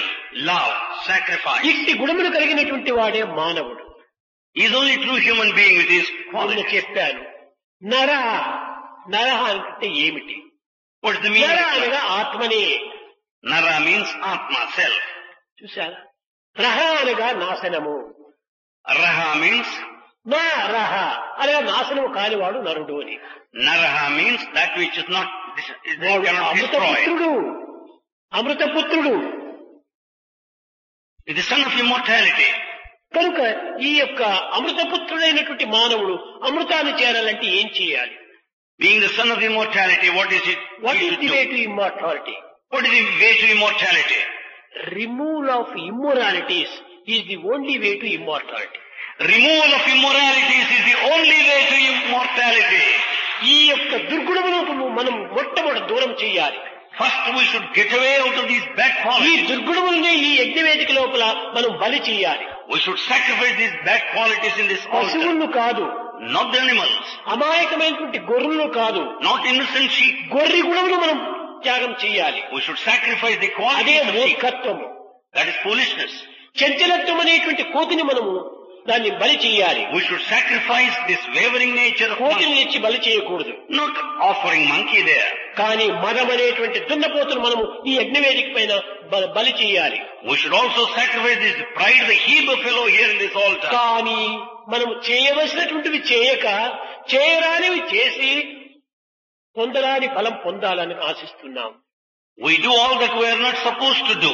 love, sacrifice. ఇట్టి గుణములు కలిగినటువంటి వాడే మానవుడు. He is only true human being with his నేను qualities. చెప్పాను. నర అంటే ఏమిటి? What is the meaning నర of అనగా that? ఆత్మనే. Nara means Atma, self. చూశారా? రహ అనగా నాశనము. Raha means, నా రహ అనగా నాశనము కానివాడు నరుడు అని. Naraha means that which is not, it వాడు cannot destroy. అమృతపుత్రుడు. It is the son of immortality. కనుక ఈ యొక్క అమృతపుత్రుడైనటువంటి మానవుడు అమృతాన్ని చేరాలంటే ఏం చేయాలి? Being the son of immortality, what is it? What he is should the do? Way to immortality? What is the way to immortality? Removal of immoralities is the only way to immortality. Removal of immoralities is the only way to immortality. ఈ యొక్క దుర్గుణములను మనం మొట్టమొదటి దూరం చేయాలి. First we should get away out of these bad ఈ qualities. దుర్గుణములనే ఈ యజ్ఞవేదిక లోపల మనం బలి చేయాలి. We should sacrifice these bad qualities in this altar. పశువులను కాదు, Not the animals, అమాయకమైనటువంటి గొర్రెలను కాదు, not innocent sheep. గొర్రె గుణములు మనం త్యాగం చేయాలి. We should sacrifice the అదే qualities of sheep. మూర్ఖత్వము. That is foolishness. చంచలత్వం అనేటువంటి కోతిని మనము దాన్ని బలి చేయాలి. We should sacrifice this wavering nature of కోతిని monkey. తెచ్చి బలి చేయకూడదు. Not offering monkey there. కానీ మదం అనేటువంటి దున్నపోతును మనము ఈ యజ్ఞవేదిక పైన బలి చేయాలి. We should also sacrifice this pride, the he buffalo here in this altar. కానీ మనము చేయవలసినటువంటివి చేయక చేయరానివి చేసి పొందరాని ఫలం పొందాలని ఆశిస్తున్నాం. We do all that we are not supposed to do.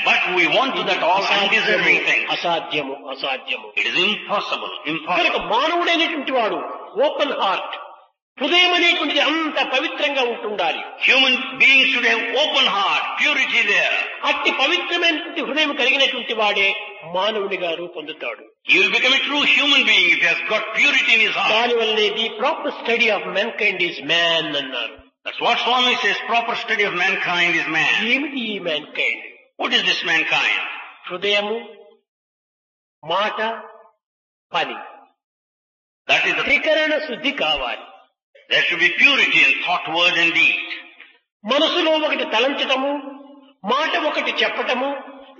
But we want to that all undeserving things. అసాధ్యము. It is impossible. కనుక మానవుడైనటువంటి వాడు ఓపెన్ హార్ట్, హృదయం అనేటువంటిది అంత పవిత్రంగా ఉంటుండాలి. Human beings should have open heart, purity there. అట్టి పవిత్రమైనటువంటి హృదయం కలిగినటువంటి వాడే మానవునిగా రూపొందుతాడు. He will become a true human being if he has got purity in his heart. దాని వల్లనే the proper study of mankind is man అన్నారు. That's what Swami says, proper study of mankind is man. ఏమిటి ఈ mankind? What is this mankind? హృదయము, మాట, పని, That is the, త్రికరణ శుద్ధి కావాలి. there should be purity in thought, word and deed. మనసులో ఒకటి తలంచటము, మాట ఒకటి చెప్పటము,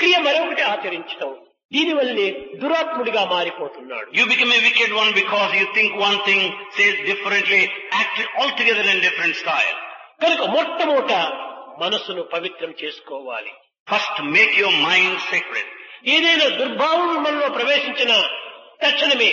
క్రియ మరొకటి ఆచరించటం. దీనివల్లనే దురాత్ముడిగా మారిపోతున్నాడు. You become a wicked one because you think one thing, say it differently, act altogether in different style. కనుక మొట్టమొదట మనస్సును పవిత్రం చేసుకోవాలి. First make your mind sacred. ఏదైనా దుర్భావం మనలో ప్రవేశించిన తక్షణమే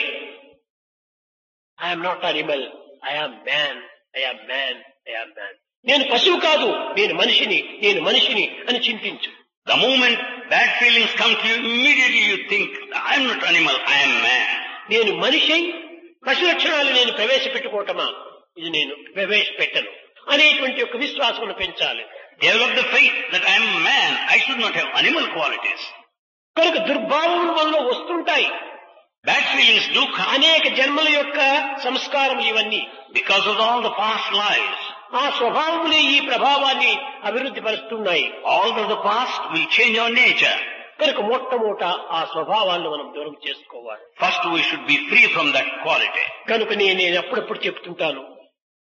I'm not animal, I'm man, I'm man, I'm man. నేను పశువు కాదు, నేను మనిషిని అని చింతించు. The moment bad feelings come to you, immediately you think, I am not animal, I am man. నేను మనిషి పశు లక్షణాలు నేను ప్రవేశపెట్టుకోవటమా, ఇది నేను ప్రవేశపెట్టను అనేటువంటి ఒక విశ్వాసమును పెంచాలి. Develop the faith that I am man, I should not have animal qualities. కనుక దుర్భావములు మనలో వస్తుంటాయి. Bad feelings do come అనేక జన్మల యొక్క సంస్కారం ఇవన్నీ. because of all the past lives. ఆ స్వభావములే ఈ ప్రభావాన్ని అభివృద్ధి పరుస్తున్నాయి. All of the past will change our nature. కనుక మొట్టమొదట ఆ స్వభావాలను మనం దూరం చేసుకోవాలి. First we should be free from that quality. కనుక నేను అప్పుడప్పుడు చెప్తుంటాను,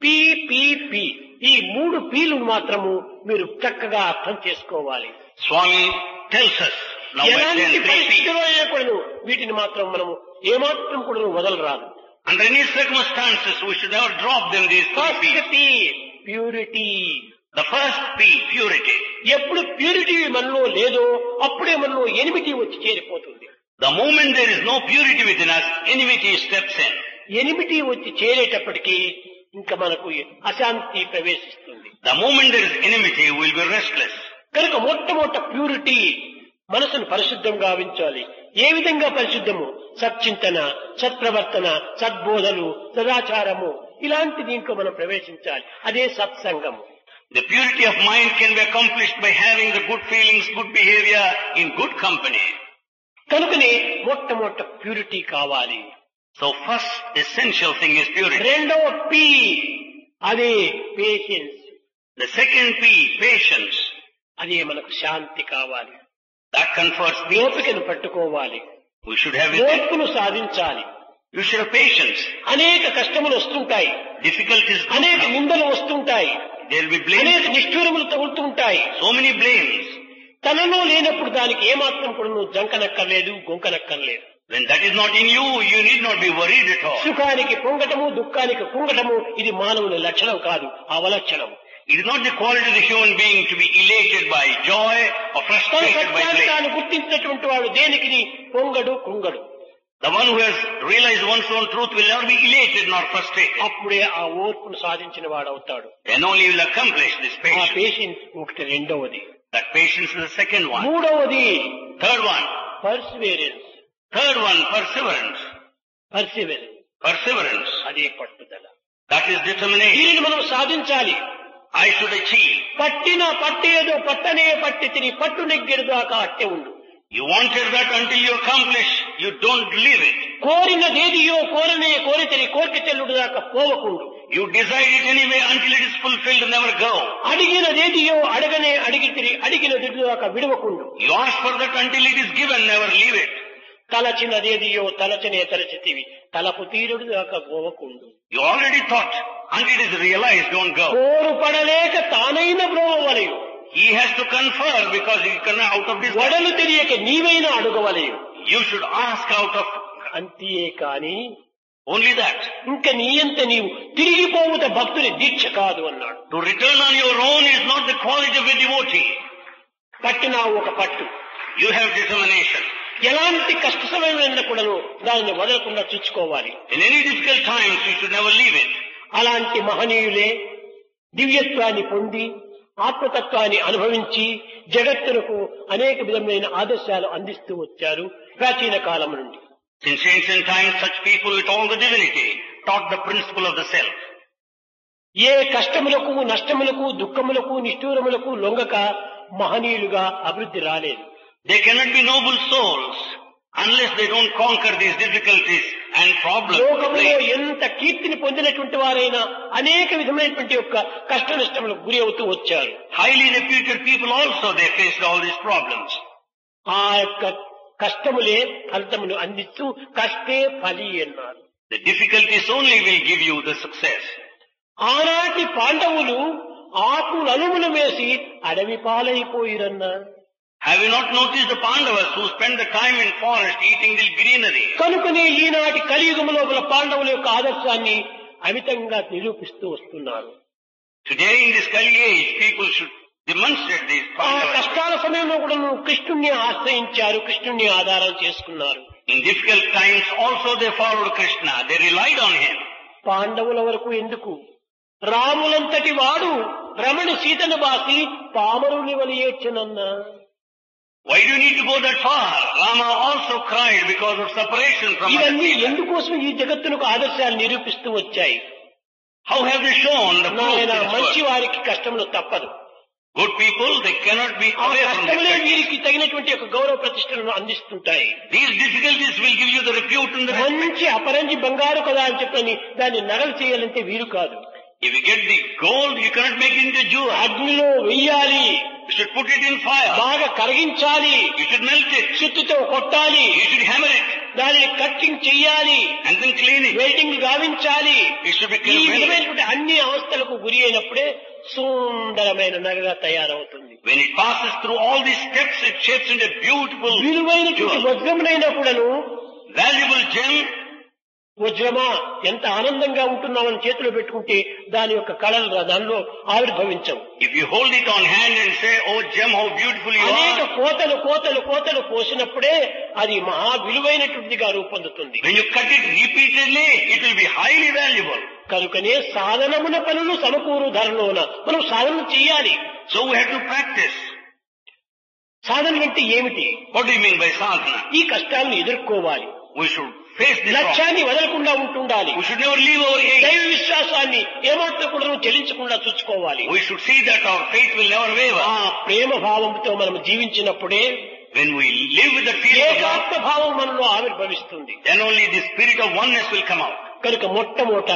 పి పి పి ఈ 3 పీలు మాత్రము మీరు చక్కగా అర్థం చేసుకోవాలి. Swami tells us now by ఎలాంటి 3 P's. పరిస్థితిలో అయినప్పుడు వీటిని మాత్రం మనము ఏమాత్రం కూడా వదలరాదు. Under any circumstances we should never drop them, these 3 first P's. P purity. The first P, purity. ఎప్పుడు ప్యూరిటీ మనలో లేదో అప్పుడే మనలో ఎనిమిటీ వచ్చి చేరిపోతుంది. The moment there is no purity within us, enmity steps in. Enmity వచ్చి చేరేటప్పటికీ ఇంకా మనకు అశాంతి ప్రవేశిస్తుంది. The moment there is enmity, we will be restless. కనుక మొట్టమొదట ప్యూరిటీ, మనసును పరిశుద్ధంగా గావించాలి. ఏ విధంగా పరిశుద్ధము? సచ్చింతన, సత్ప్రవర్తన, సద్బోధలు, సదాచారము, ఇలాంటి దీంట్లో మనం ప్రవేశించాలి. అదే సత్సంగము. The purity of mind can be accomplished by having the good feelings, good behavior in good company. కనుకనే మొట్టమొదట ప్యూరిటీ కావాలి. So first essential thing is purity. రెండవ పి అదే patience. The second P, patience. అదే మనకు శాంతి కావాలి. That confers peace. ఓపికను పట్టుకోవాలి. We should have it. ఓర్పును సాధించాలి. You should have patience. అనేక కష్టములు వస్తుంటాయి, Difficulties do అనేక come. నిందలు వస్తుంటాయి, There will be అనేక blames. నిష్ఠూరములు తగులుతుంటాయి. So many blames. తనలో లేనప్పుడు దానికి ఏమాత్రం కూడా నువ్వు జంకనక్కర్లేదు, గొంకనక్కర్లేదు. When that is not in you, you need not be worried at all. సుఖానికి పొంగటము, దుఃఖానికి కుంగటము ఇది మానవుని లక్షణం కాదు, అవలక్షణం. It is not the quality of the human being to be elated by joy or తన frustrated by సత్యాన్ని blame. తాను గుర్తించినటువంటి వాడు దేనికి పొంగడు, కుంగడు. The one who has realized one's own truth will never be elated nor frustrated. అప్పుడే ఆ ఓర్పును సాధించిన వాడు అవుతాడు. Then only will accomplish this ఆ patience. పేషెన్స్ ఒకటి. రెండవది. That patience is the second one. మూడవది Third one. Perseverance. Third one, perseverance. Perseverance Perseverance. అదే పట్టుదల. That is determination. దీనిని మనం సాధించాలి. I should achieve. పట్టిన పట్టేదో పట్టనే పట్టి తిని పట్టు నెగ్గెడు దాకా అట్టే ఉండు. You wanted that until you accomplish, you don't leave it. కోరినదేదియో కోరనే కోరితిని కోరిక చెల్లుడు దాకా పోవకుండు. You decide it anyway until it is fulfilled, never go. అడిగినదేదియో అడగనే అడిగితిని అడిగినది దాకా విడవకుండు. You ask for that until it is given, never leave it. తలచినదేదియో తలచనే తలచితివి తలపు తీరుడు దాకా పోవకుండు. You already thought, until it is realized, don't go. కోరు పడలేక తానైన బ్రోవలయు. He has to confer because he can out of this. వడలు తెలియక నీవైనా అడుగవలయు. You should ask out of అంతే కాని only that. ఇంక నీయంత నీవు తిరిగిపోవుట భక్తుని దీక్ష కాదు అన్నాడు. To return on your own is not the quality of a devotee. పట్టినా ఒక పట్టు. You have determination. ఎలాంటి కష్ట సమయమైనా కూడాను దానిని వదలకుండా చూసుకోవాలి. In any difficult times, you should never leave it. అలాంటి మహనీయులే దివ్యత్వాన్ని పొంది ఆత్మతత్వాన్ని అనుభవించి జగత్తులకు అనేక విధమైన ఆదర్శాలు అందిస్తూ వచ్చారు ప్రాచీన కాలం నుండి. Since ancient times, such people with all the divinity taught the principle of the self. ఏ కష్టములకు, నష్టములకు, దుఃఖములకు, నిష్ఠూరములకు లొంగక మహనీయులుగా అభివృద్ధి రాలేదు. They cannot be noble souls unless they don't conquer these difficulties and problems. లోకంలో ఎంత కీర్తిని పొందినటువంటి వారైనా అనేక విధమైనటువంటి యొక్క కష్ట నష్టములకు గురి అవుతూ వచ్చారు. Highly reputed people also, they faced all these problems. ఆ యొక్క కష్టములే ఫలితమును అందిస్తూ కష్టే ఫలి అన్నారు. The difficulties only will give you the success. ఆనాటి పాండవులు ఆకులు అనుములు వేసి అడవి పాలైపోయిరన్నారు. Have you not noticed the Pandavas who spent the time in forest eating the greenery? కనుకనే ఈనాటి కలియుగము లోపల పాండవుల యొక్క ఆదర్శాన్ని అమితంగా నిరూపిస్తూ వస్తున్నారు. Today in this Kali age, people should demonstrate these ఆ Pandavas. కష్టాల సమయంలో కూడా కృష్ణుణ్ణి ఆశ్రయించారు, కృష్ణుణ్ణి ఆధారం చేసుకున్నారు. In difficult times also they followed Krishna. They relied on him. పాండవుల వరకు ఎందుకు? రాములంతటి వాడు రమణి సీతను బాసి పామరుని వలియేచ్చనన్నా. Why do you need to go that far? Rama also cried because of separation from other ఇవన్నీ people. ఎందుకోసం ఈ జగత్తునకు ఆదర్శాలు నిరూపిస్తూ వచ్చాయి. How have they shown the proof నాయన in this మంచి world? వారికి కష్టములు తప్పదు. Good people people, they cannot be ఆ away from కష్టములే that. వీరికి తగినటువంటి ఒక గౌరవ ప్రతిష్టలను అందిస్తుంటాయి. These difficulties will give you the repute and the respect. మంచి అపరంజి బంగారు కదా అని చెప్పని దాన్ని నగలు చేయాలంటే వీలు కాదు. If you get the gold, you cannot make it into jewel. అగ్నిలో వెయ్యాలి, You should put it in fire. బాగా కరిగించాలి, You should melt it. సుత్తితో కొట్టాలి, You should hammer it దానిని కట్టింగ్ చెయ్యాలి, and then clean it. Welding గావించాలి. It should be ఈ clean. విధమైనటువంటి అన్ని అవస్థలకు గురి అయినప్పుడే సుందరమైన నగగా తయారవుతుంది. When it passes through all these steps, it shapes into a beautiful విలువైనటువంటి jewel. వజ్రమునైనప్పుడను Valuable gem. వజ్రమా ఎంత ఆనందంగా ఉంటున్నామని చేతిలో పెట్టుకుంటే దాని యొక్క కళలు దానిలో ఆవిర్భవించవు. If you hold it on hand and say, "Oh gem, how beautiful you అనేక are," కోతలు కోతలు కోతలు కోసినప్పుడే అది మహా విలువైనటువంటిదిగా రూపొందుతుంది. when you cut it repeatedly, it will be highly valuable. కనుకనే సాధనమున పనులు సమకూరు ధరలోన మనం సాధన చేయాలి. So we have to practice. సాధన అంటే ఏమిటి? What do you mean by sadhana? ఈ కష్టాలను ఎదుర్కోవాలి, We should face this problem. లక్ష్యాన్ని వదలకుండా ఉంటుండాలి, We should never leave our aim. దైవ విశ్వాసాన్ని ఏమాత్రం కూడా చెల్లించకుండా చూసుకోవాలి. We should see that our faith will never waver. ఆ ప్రేమ భావంతో మనం జీవించినప్పుడే When we live with the feeling of love, ఏకాత్మ భావం మనలో ఆవిర్భవిస్తుంది. then only the spirit of oneness will come out. కనుక మొట్టమొదట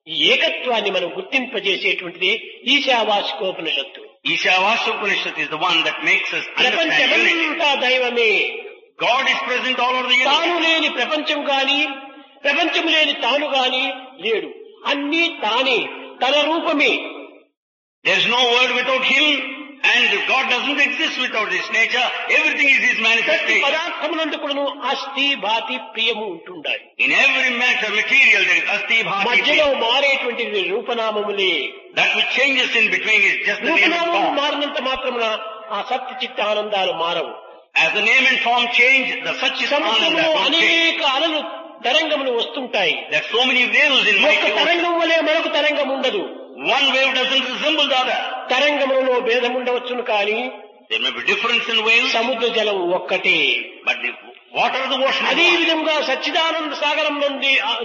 ఈ ఏకత్వాన్ని మనం గుర్తింపజేసేటువంటిది ఈశావాసికోపనిషత్తు. Ishavasya Upanishad is the one that makes us understand unity. ప్రపంచమంతా దైవమే, God is present all over the తాను universe. లేని ప్రపంచం గాని ప్రపంచం లేని తాను గాని లేడు. అన్నీ తానే, తన రూపమే. There is no word without Him, and God doesn't exist without His nature. Everything is His ప్రతి manifestation. పదార్థమునందు కూడాను అస్థి భాతి ప్రియము ఉంటుండాలి. In every matter, material, there is asti bhati. మధ్యలో Priya. మారేటువంటిది రూపనామములే. That which changes in between is just the name and రూపనామము form. మారినంత మాత్రమున ఆ సత్య చిత్త ఆనందాలు మారవు. As the name and form change, the Satchit సముద్రంలో Ananda don't change. అనేక అలలు తరంగములు వస్తుంటాయి. There are so many waves in ఒక్క mighty ocean. తరంగం వలె మరొక తరంగం ఉండదు. One wave doesn't resemble the other. తరంగములలో భేదం ఉండవచ్చును కానీ There may be difference in waves, సముద్ర జలం ఒక్కటే. but the water of the ocean is అదే one. విధంగా సచ్చిదానంద సాగరం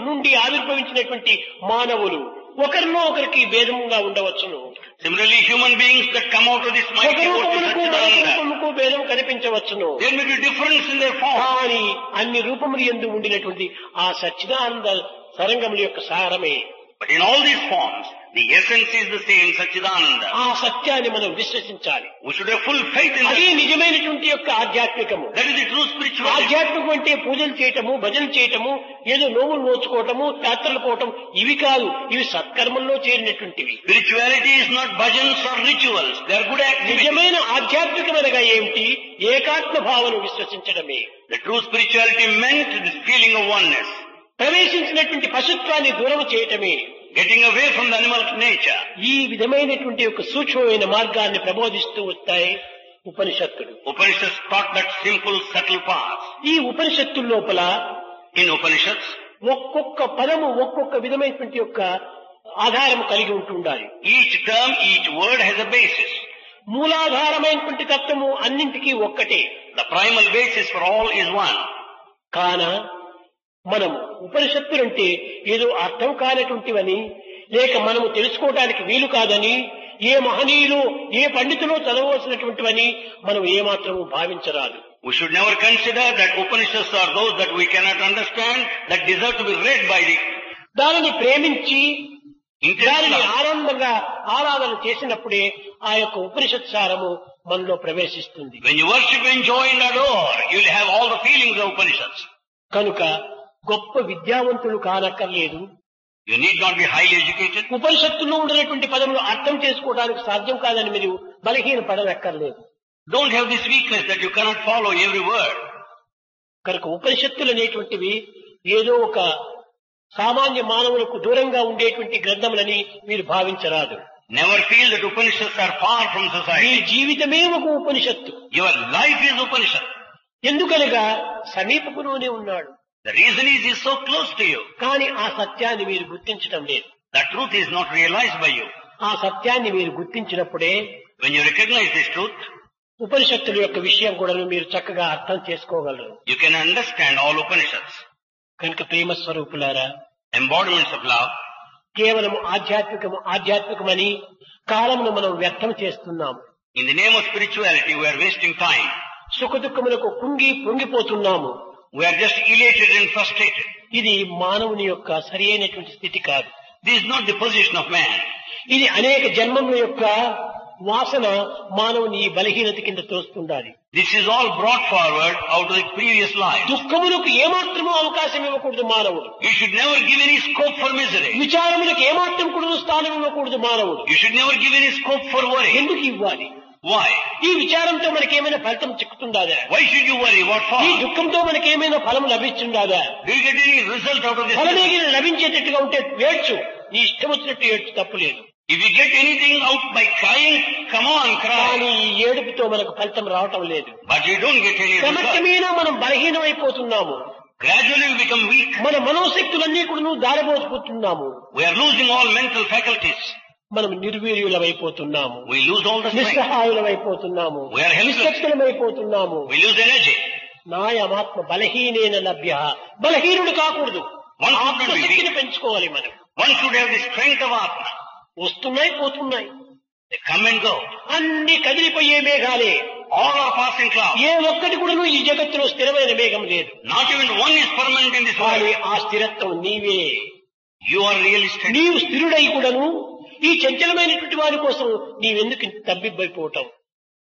నుండి ఆవిర్భవించినటువంటి మానవులు ఒకరిలో ఒకరికి భేదముగా ఉండవచ్చును. Similarly, human beings that come out of this ఒక mighty ocean, రూపములకు మరొక Satchidananda, రూపముకు భేదం కనిపించవచ్చును. there may be difference in their form. కానీ అన్ని రూపములు యందు ఉండినటువంటి ఆ సచ్చిదానంద తరంగముల యొక్క సారమే. But in all these forms, the essence is the same, Satchidananda. ఆ సత్యాన్ని మనం విశ్వసించాలి. We should have full faith in అది that. నిజమైనటువంటి యొక్క ఆధ్యాత్మికము. That is the true spirituality. ఆధ్యాత్మికం అంటే పూజలు చేయటము, భజనలు చేయటము, ఏదో నోములు నోచుకోవటము, యాత్రలు పోవటం ఇవి కాదు. ఇవి సత్కర్మంలో చేరినటువంటివి. Spirituality is not bhajans or rituals. They are good activities. నిజమైన ఆధ్యాత్మికమనగా ఏమిటి? ఏకాత్మ భావను విశ్వసించడమే. The true spirituality meant this feeling of oneness. ప్రవేశించినటువంటి పశుత్వాన్ని దూరం చేయటమే. Getting away from the animal nature. ఈ విధమైనటువంటి ఒక సూక్ష్మమైన మార్గాన్ని ప్రబోధిస్తూ వస్తాయి ఉపనిషత్తులు. Upanishads taught that simple, subtle path. ఈ ఉపనిషత్తుల లోపల In Upanishads, ఒక్కొక్క పదము ఒక్కొక్క విధమైనటువంటి యొక్క ఆధారం కలిగి ఉంటుండాలి. each term, each word has a basis. మూలాధారమైనటువంటి తత్వము అన్నింటికీ ఒక్కటే. The primal basis for all is one. కాన మనం ఉపనిషత్తులంటే ఏదో అర్థం కానటువంటివని, లేక మనము తెలుసుకోవడానికి వీలు కాదని, ఏ మహనీయులు ఏ పండితులు చదవవలసినటువంటివని మనం ఏమాత్రము భావించరాదు. We should never consider that Upanishads are those that we cannot understand, that deserve to be read by the దానిని ప్రేమించి దానిని intellect. ఆనందంగా ఆరాధన చేసినప్పుడే ఆ యొక్క ఉపనిషత్ సారము మనలో ప్రవేశిస్తుంది. When you worship, enjoy and adore, you will have all the feelings of Upanishads. కనుక గొప్ప విద్యావంతులు కానక్కర్లేదు. You need not be highly educated. ఉపనిషత్తుల్లో ఉండినటువంటి పదములు అర్థం చేసుకోవడానికి సాధ్యం కాదని మీరు బలహీన పడనక్కర్లేదు. Don't have this weakness that you cannot follow every word. కనుక ఉపనిషత్తులు అనేటువంటివి ఏదో ఒక సామాన్య మానవులకు దూరంగా ఉండేటువంటి గ్రంథములని మీరు భావించరాదు. Never feel that Upanishads are far from me society. జీవితమే ఒక ఉపనిషత్తు. Your life is Upanishad. ఎందుకనగా సమీపములోనే ఉన్నాడు. The reason is he is so close to you. కానీ ఆ సత్యాన్ని మీరు గుర్తించడం లేదు. The truth is not realized by you. ఆ సత్యాన్ని మీరు గుర్తించినప్పుడే When you recognize this truth, ఉపనిషత్తుల యొక్క విషయం కూడా మీరు చక్కగా అర్థం చేసుకోగలరు. you can understand all Upanishads. కనుక ప్రేమ స్వరూపులారా, Embodiments of love. కేవలం ఆధ్యాత్మికమని కాలమును మనం వ్యర్థం చేస్తున్నాము. In the name of spirituality, we are wasting time. సుఖ దుఃఖములకు పొంగిపోతున్నాము. We are just elated and frustrated. ఇది మానవుని యొక్క సరి అయినటువంటి స్థితి కాదు. This is not the position of man. ఇది అనేక జన్మముల యొక్క వాసన మానవుని ఈ బలహీనత కింద తోస్తుండాలి. This is all brought forward out of the previous life. దుఃఖములకు ఏమాత్రమూ అవకాశం ఇవ్వకూడదు మానవుడు. You should never give any scope for misery. విచారములకు ఏమాత్రం కూడా స్థానం ఇవ్వకూడదు మానవుడు. You should never give any scope for worry. ఎందుకు ఇవ్వాలి? Why? ఈ విచారంతో మనకేమైనా ఫలితం చిక్కుతుందాదా? Why should you worry? What for? ఈ దుఃఖంతో మనకేమైనా ఫలం లభిస్తుందాదా? Do you get any result out of this? ఫలమేగిన లభించేటట్టుగా ఉంటే ఏడ్చు, నీ ఇష్టం వచ్చినట్టు ఏడ్చు, తప్పులేదు. If you get anything out by crying, come on, cry. కానీ ఈ ఏడుపుతో మనకు ఫలితం రావటం లేదు. But you don't get any result. క్రమక్రమేణా మనం బలహీనమైపోతున్నాము. Gradually we become weak. మన మనోశక్తులన్నీ కూడా దారబోసుకుంటున్నాము. We are losing all mental faculties. మనం నిర్వీర్యులమైపోతున్నాము. We lose all the strength. నిస్సహాయులమైపోతున్నాము. We are helpless. నిశ్శక్తులమైపోతున్నాము. We lose energy. నాయమాత్మ బలహీనేన లభ్య. బలహీనుడు కాకూడదు. One should not be ఆత్మశక్తిని weak. పెంచుకోవాలి మనం. One should have the strength of Atma. వస్తున్నాయి, పోతున్నాయి, They come and go. అన్ని కదిలిపోయే మేఘాలే. All are passing clouds. ఏ ఒక్కటి కూడా ఈ జగత్తులో స్థిరమైన మేఘం లేదు. Not even one is permanent in this కానీ world. ఆ స్థిరత్వం నీవే. You are really steady. నీవు స్థిరుడై కూడాను ఈ చంచలమైనటువంటి వారి కోసం నీవెందుకు తబ్బిబ్బైపోవటం?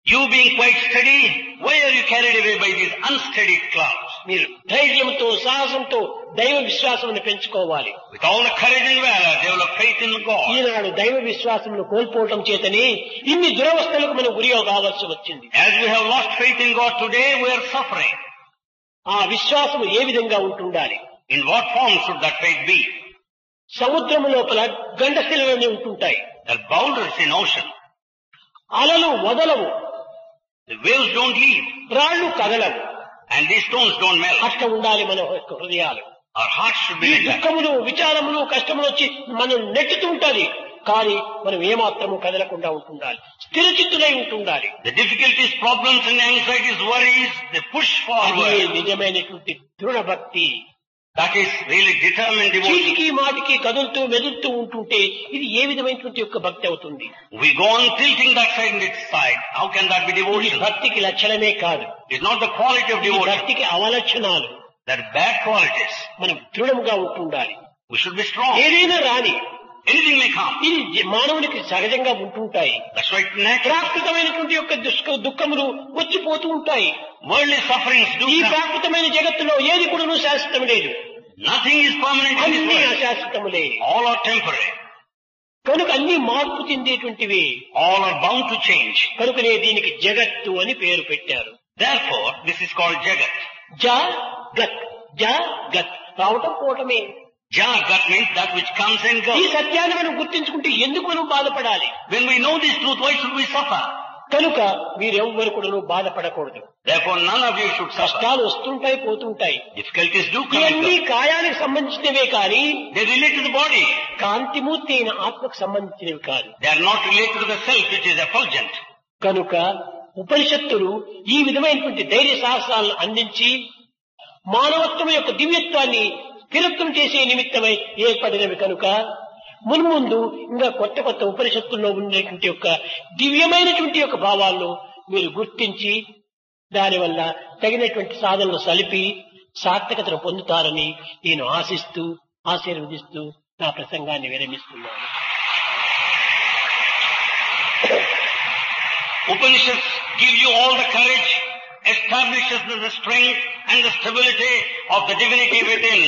You being quite steady, why are you carried away by these unsteady clouds? మీరు ధైర్యంతో, సాహసంతో దైవ విశ్వాసమును పెంచుకోవాలి. With all the courage and valor, develop faith in God. ఈనాడు దైవ విశ్వాసమును కోల్పోవటం చేతనే ఇన్ని దురవస్థలకు మనం గురి కావాల్సి వచ్చింది. As we have lost faith in God today, we are suffering. ఆ విశ్వాసము ఏ విధంగా ఉంటుండాలి? In what form should that faith be? సముద్రము లోపల గండశిలలన్నీ ఉంటుంటాయి. There are boulders in ocean. అలలు వదలవు, The waves don't leave, రాళ్లు కదలవు. and these stones don't melt. అట్లా ఉండాలి మన యొక్క హృదయాలు. Our hearts should ఈ be like that. దుఃఖములు, విచారములు, కష్టములు వచ్చి మనం నెట్టుతూ ఉండాలి. కానీ మనం ఏమాత్రము కదలకుండా ఉంటుండాలి. స్థిరచిత్తులై ఉంటుండాలి. The difficulties, problems and anxieties, worries, they push అది forward. నిజమైనటువంటి దృఢ భక్తి. That is really determined devotion. చీటికి మాటికి కదులుతూ మెదులుతూ ఉంటుంటే ఇది ఏ విధమైనటువంటి యొక్క భక్తి అవుతుంది? We go on tilting that side and this side. How can that be ఇది devotion? భక్తికి లక్షణమే కాదు. It's not the quality of ఇది devotion. భక్తికి అవలక్షణాలు. That are bad qualities. మనం దృఢంగా ఉంటుండాలి. We should be strong. ఏదైనా రాని Anything may come. ఇది మానవునికి సహజంగా ఉంటుంటాయి. That's right, natural. ప్రాకృతమైనటువంటి యొక్క దుఃఖములు వచ్చిపోతూ ఉంటాయి. Worldly sufferings do ఈ come. ప్రాకృతమైన జగత్తులో ఏది కూడా శాశ్వతం లేదు. Nothing is permanent in అన్ని this world. అశాశ్వతములే. All are temporary. కనుక అన్ని మార్పు చెందేటువంటివి. All are bound to change. కనుకనే దీనికి జగత్తు అని పేరు పెట్టారు. Therefore, this is called Jagat. జగత్, జగత్ రావటం పోవటమే. Jagat means that which comes and ఈ goes. సత్యాన్ని మనం గుర్తించుకుంటే ఎందుకు మనం బాధపడాలి? When we know this truth, why should we suffer? కనుక మీరెవ్వరు కూడా బాధపడకూడదు. Therefore, none of you should suffer. కష్టాలు వస్తుంటాయి, పోతుంటాయి. Difficulties do come and ఇవన్నీ go. కాయానికి సంబంధించినవే కానీ They relate to the body. కాంతిమూర్తి అయిన ఆత్మకు సంబంధించినవి కాదు. They are not related to the self, which is effulgent. కనుక ఉపనిషత్తులు ఈ విధమైనటువంటి ధైర్య సాహసాలను అందించి మానవత్వం యొక్క దివ్యత్వాన్ని స్థిరత్వం చేసే నిమిత్తమై ఏర్పడినవి. కనుక మున్ముందు ఇంకా కొత్త కొత్త ఉపనిషత్తుల్లో ఉండేటువంటి యొక్క దివ్యమైనటువంటి యొక్క భావాలను మీరు గుర్తించి దానివల్ల తగినటువంటి సాధనలు సలిపి సార్థకతను పొందుతారని నేను ఆశిస్తూ ఆశీర్వదిస్తూ నా ప్రసంగాన్ని విరమిస్తున్నాను. Upanishads give you all the courage, establishes the strength and the stability of the divinity within.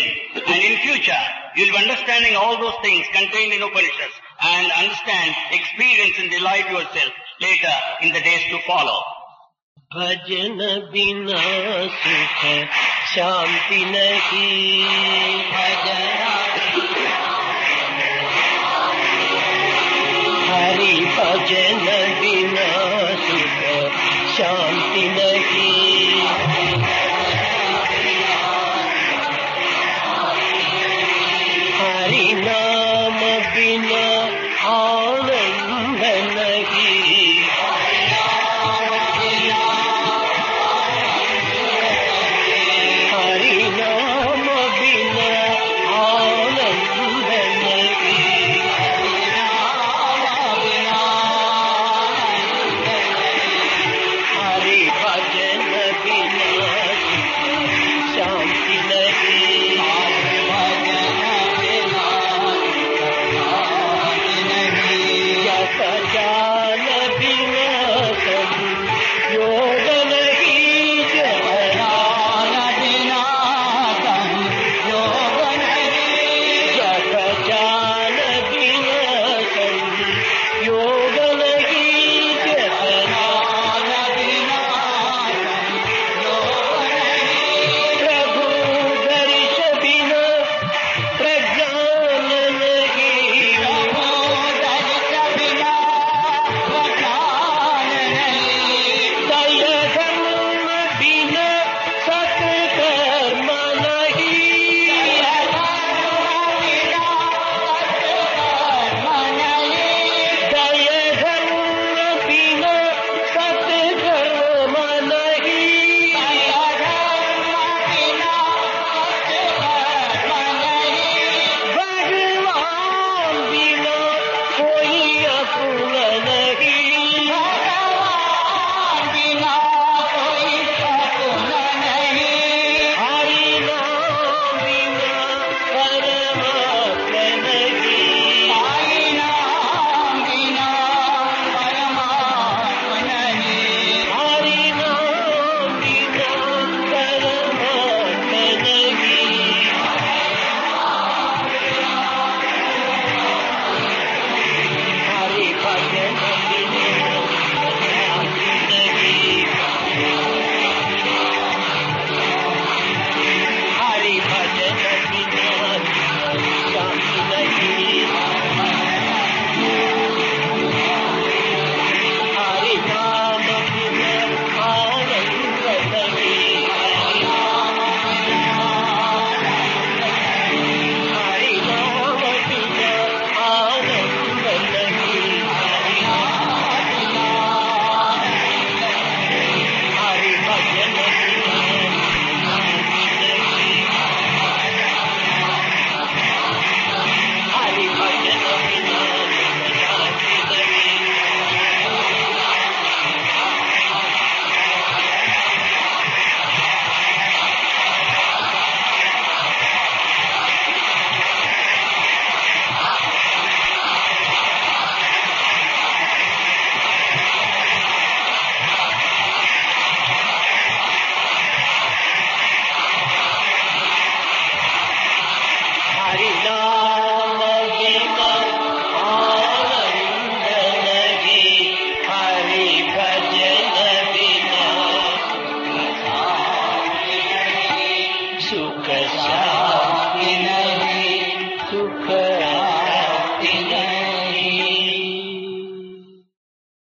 And in future, you'll be understanding all those things contained in Upanishads and understand, experience and delight yourself later in the days to follow. भजन बिना सुख शांति नहीं, हरि भजन बिना सुख शांति नहीं.